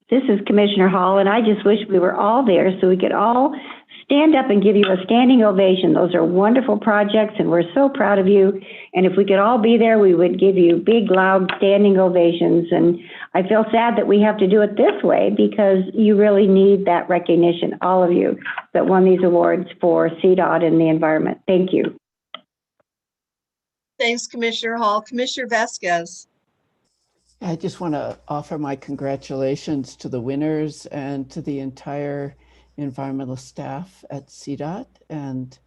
This is Commissioner Hall, and I just wish we were all there so we could all stand up and give you a standing ovation. Those are wonderful projects, and we're so proud of you. And if we could all be there, we would give you big, loud, standing ovations. And I feel sad that we have to do it this way because you really need that recognition, all of you that won these awards for CDOT and the environment. Thank you. Thanks, Commissioner Hall. Commissioner Vasquez. I just want to offer my congratulations to the winners and to the entire environmental staff at CDOT. And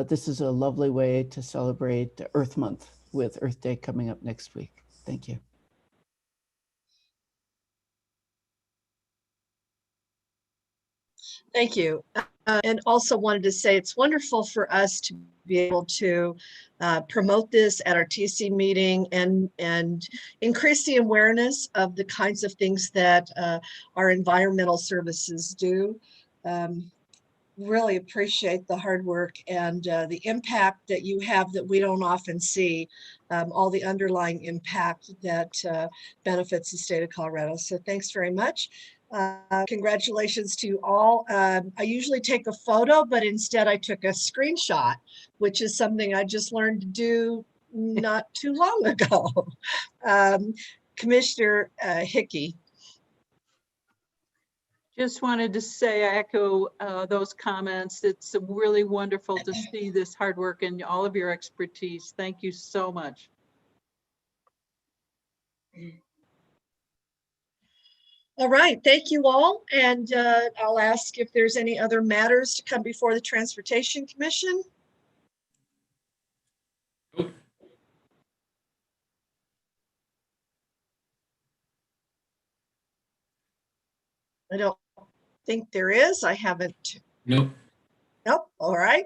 this is a lovely way to celebrate Earth Month with Earth Day coming up next week. Thank you. Thank you. And also wanted to say it's wonderful for us to be able to promote this at our TC meeting and increase the awareness of the kinds of things that our environmental services do. Really appreciate the hard work and the impact that you have that we don't often see, all the underlying impact that benefits the state of Colorado. So thanks very much. Congratulations to all. I usually take a photo, but instead I took a screenshot, which is something I just learned to do not too long ago. Commissioner Hickey. Just wanted to say, I echo those comments. It's really wonderful to see this hard work and all of your expertise. Thank you so much. All right, thank you all. And I'll ask if there's any other matters to come before the Transportation Commission. I don't think there is. I haven't. Nope. Nope. All right.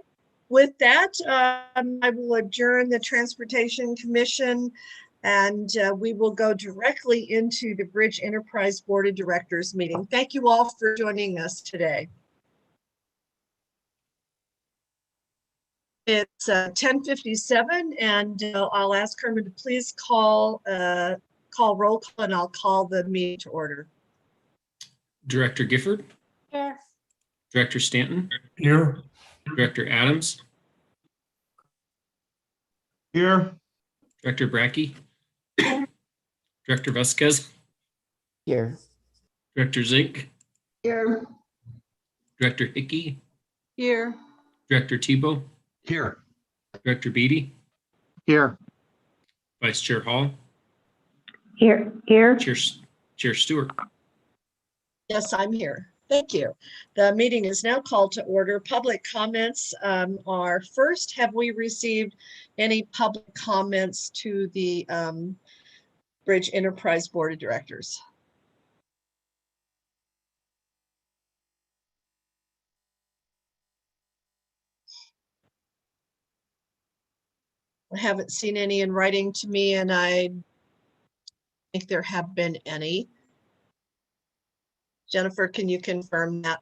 With that, I will adjourn the Transportation Commission And we will go directly into the Bridge Enterprise Board of Directors meeting. Thank you all for joining us today. It's 10:57, and I'll ask Herman to please call roll call, and I'll call the meeting to order. Director Gifford? Here. Director Stanton? Here. Director Adams? Here. Director Brackey? Director Vasquez? Here. Director Zink? Here. Director Hickey? Here. Director Tebow? Here. Director Beatty? Here. Vice Chair Hall? Here. Chair Stewart? Yes, I'm here. Thank you. The meeting is now called to order. Public comments are first. Have we received any public comments to the Bridge Enterprise Board of Directors? I haven't seen any in writing to me, and I think there have been any. Jennifer, can you confirm that?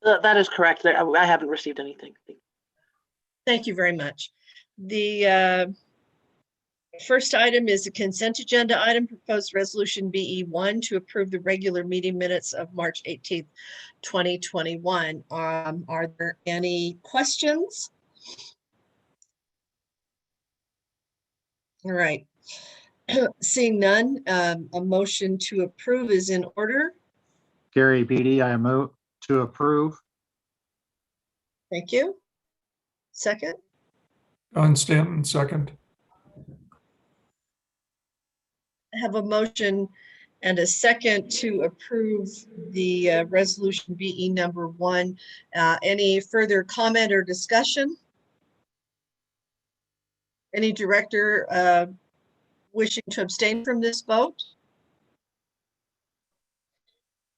That is correct. I haven't received anything. Thank you very much. The first item is a consent agenda item, proposed resolution BE1 to approve the regular meeting minutes of March 18th, 2021. Are there any questions? All right. Seeing none, a motion to approve is in order. Gary Beatty, I move to approve. Thank you. Second. Don Stanton, second. I have a motion and a second to approve the resolution BE number 1. Any further comment or discussion? Any director wishing to abstain from this vote?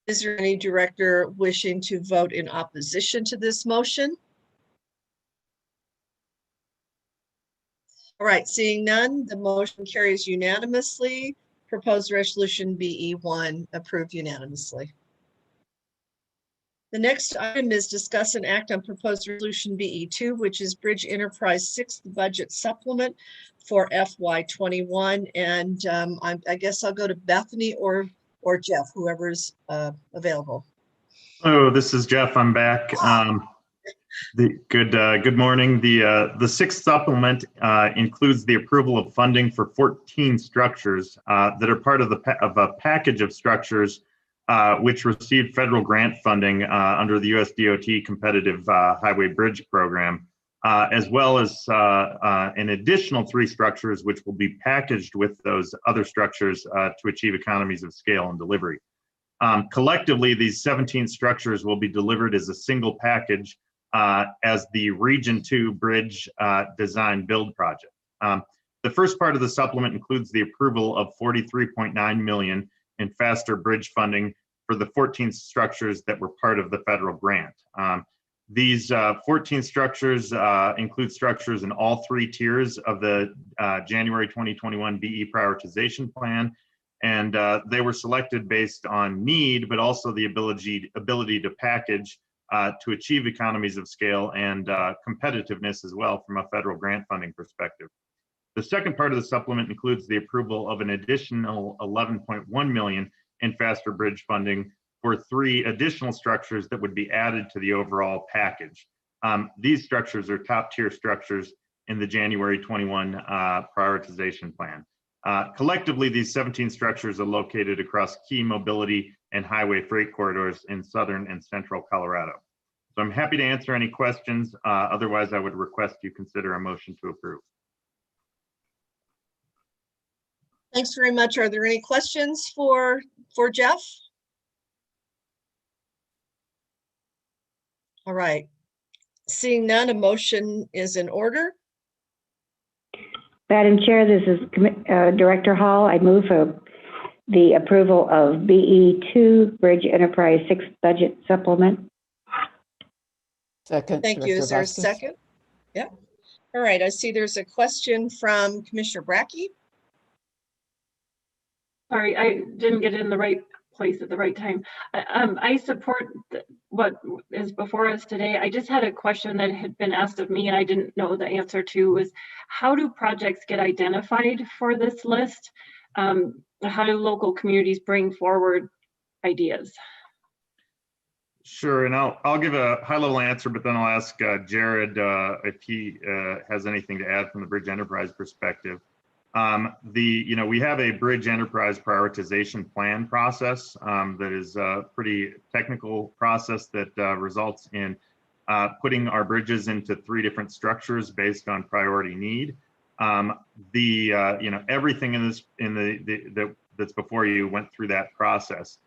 Is there any director wishing to vote in opposition to this motion? All right, seeing none, the motion carries unanimously. Proposed resolution BE1 approved unanimously. The next item is discuss and act on proposed resolution BE2, which is Bridge Enterprise 6th budget supplement for FY21. And I guess I'll go to Bethany or Jeff, whoever's available. Oh, this is Jeff. I'm back. Good morning. The sixth supplement includes the approval of funding for 14 structures that are part of a package of structures which received federal grant funding under the US DOT Competitive Highway Bridge Program, as well as an additional 3 structures which will be packaged with those other structures to achieve economies of scale and delivery. Collectively, these 17 structures will be delivered as a single package as the Region 2 Bridge Design Build Project. The first part of the supplement includes the approval of $43.9 million in faster bridge funding for the 14 structures that were part of the federal grant. These 14 structures include structures in all 3 tiers of the January 2021 BE prioritization plan, and they were selected based on need, but also the ability to package to achieve economies of scale and competitiveness as well from a federal grant funding perspective. The second part of the supplement includes the approval of an additional $11.1 million in faster bridge funding for 3 additional structures that would be added to the overall package. These structures are top tier structures in the January 21 prioritization plan. Collectively, these 17 structures are located across key mobility and highway freight corridors in southern and central Colorado. So I'm happy to answer any questions. Otherwise, I would request you consider a motion to approve. Thanks very much. Are there any questions for Jeff? All right. Seeing none, a motion is in order. Madam Chair, this is Director Hall. I move for the approval of BE2 Bridge Enterprise 6th budget supplement. Second. Thank you. Director Is there a Vasquez. second? Yeah. All right, I see there's a question from Commissioner Brackey. Sorry, I didn't get in the right place at the right time. I support what is before us today. I just had a question that had been asked of me and I didn't know the answer to, was how do projects get identified for this list? How do local communities bring forward ideas? Sure, and I'll give a high-level answer, but then I'll ask Jared if he has anything to add from the Bridge Enterprise perspective. We have a Bridge Enterprise prioritization plan process that is a pretty technical process that results in putting our bridges into 3 different structures based on priority need. Everything that's before you went through that process.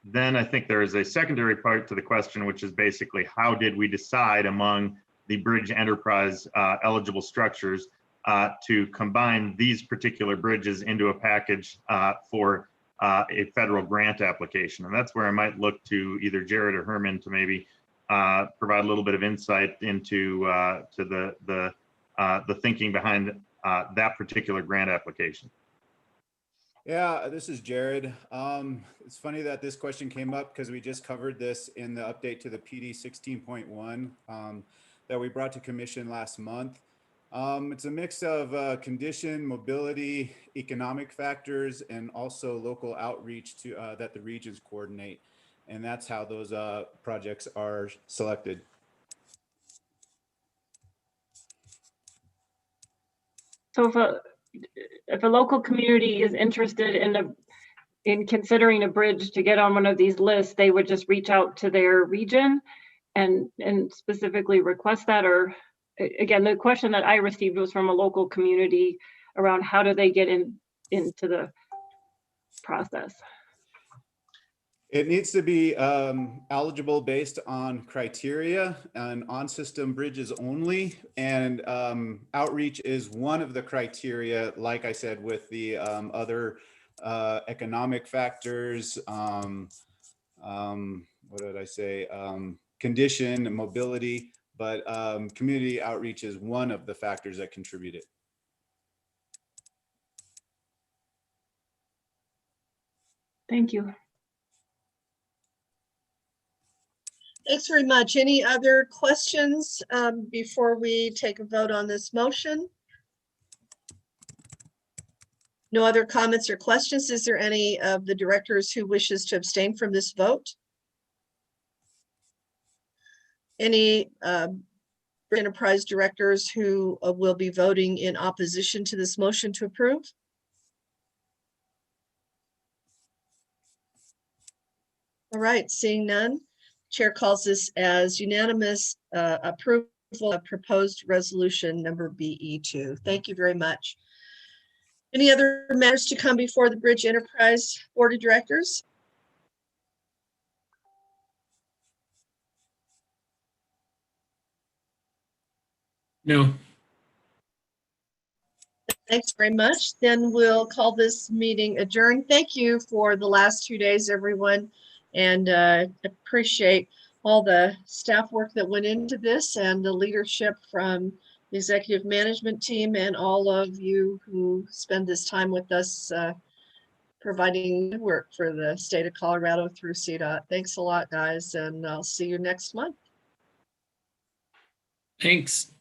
Then I think there is a secondary part to the question, which is basically how did we decide among the Bridge Enterprise eligible structures to combine these particular bridges into a package for a federal grant application. And that's where I might look to either Jared or Herman to maybe provide a little bit of insight into the thinking behind that particular grant application. Yeah, this is Jared. It's funny that this question came up because we just covered this in the update to the PD 16.1 that we brought to Commission last month. It's a mix of condition, mobility, economic factors, and also local outreach to that the regions coordinate. And that's how those projects are selected. So if a local community is interested in considering a bridge to get on one of these lists, they would just reach out to their region and specifically request that? Or again, the question that I received was from a local community around how do they get into the process? It needs to be eligible based on criteria and on-system bridges only. And outreach is one of the criteria, like I said, with the other economic factors, what did I say? Condition, mobility, but community outreach is one of the factors that contributed. Thank you. Thanks very much. Any other questions before we take a vote on this motion? No other comments or questions? Is there any of the directors who wishes to abstain from this vote? Any enterprise directors who will be voting in opposition to this motion to approve? All right, seeing none. Chair calls this as unanimous approval of proposed resolution number BE2. Thank you very much. Any other matters to come before the Bridge Enterprise Board of Directors? No. Thanks very much. Then we'll call this meeting adjourned. Thank you for the last 2 days, everyone. And appreciate all the staff work that went into this and the leadership from the executive management team and all of you who spend this time with us providing work for the state of Colorado through CDOT. Thanks a lot, guys, and I'll see you next month. Thanks.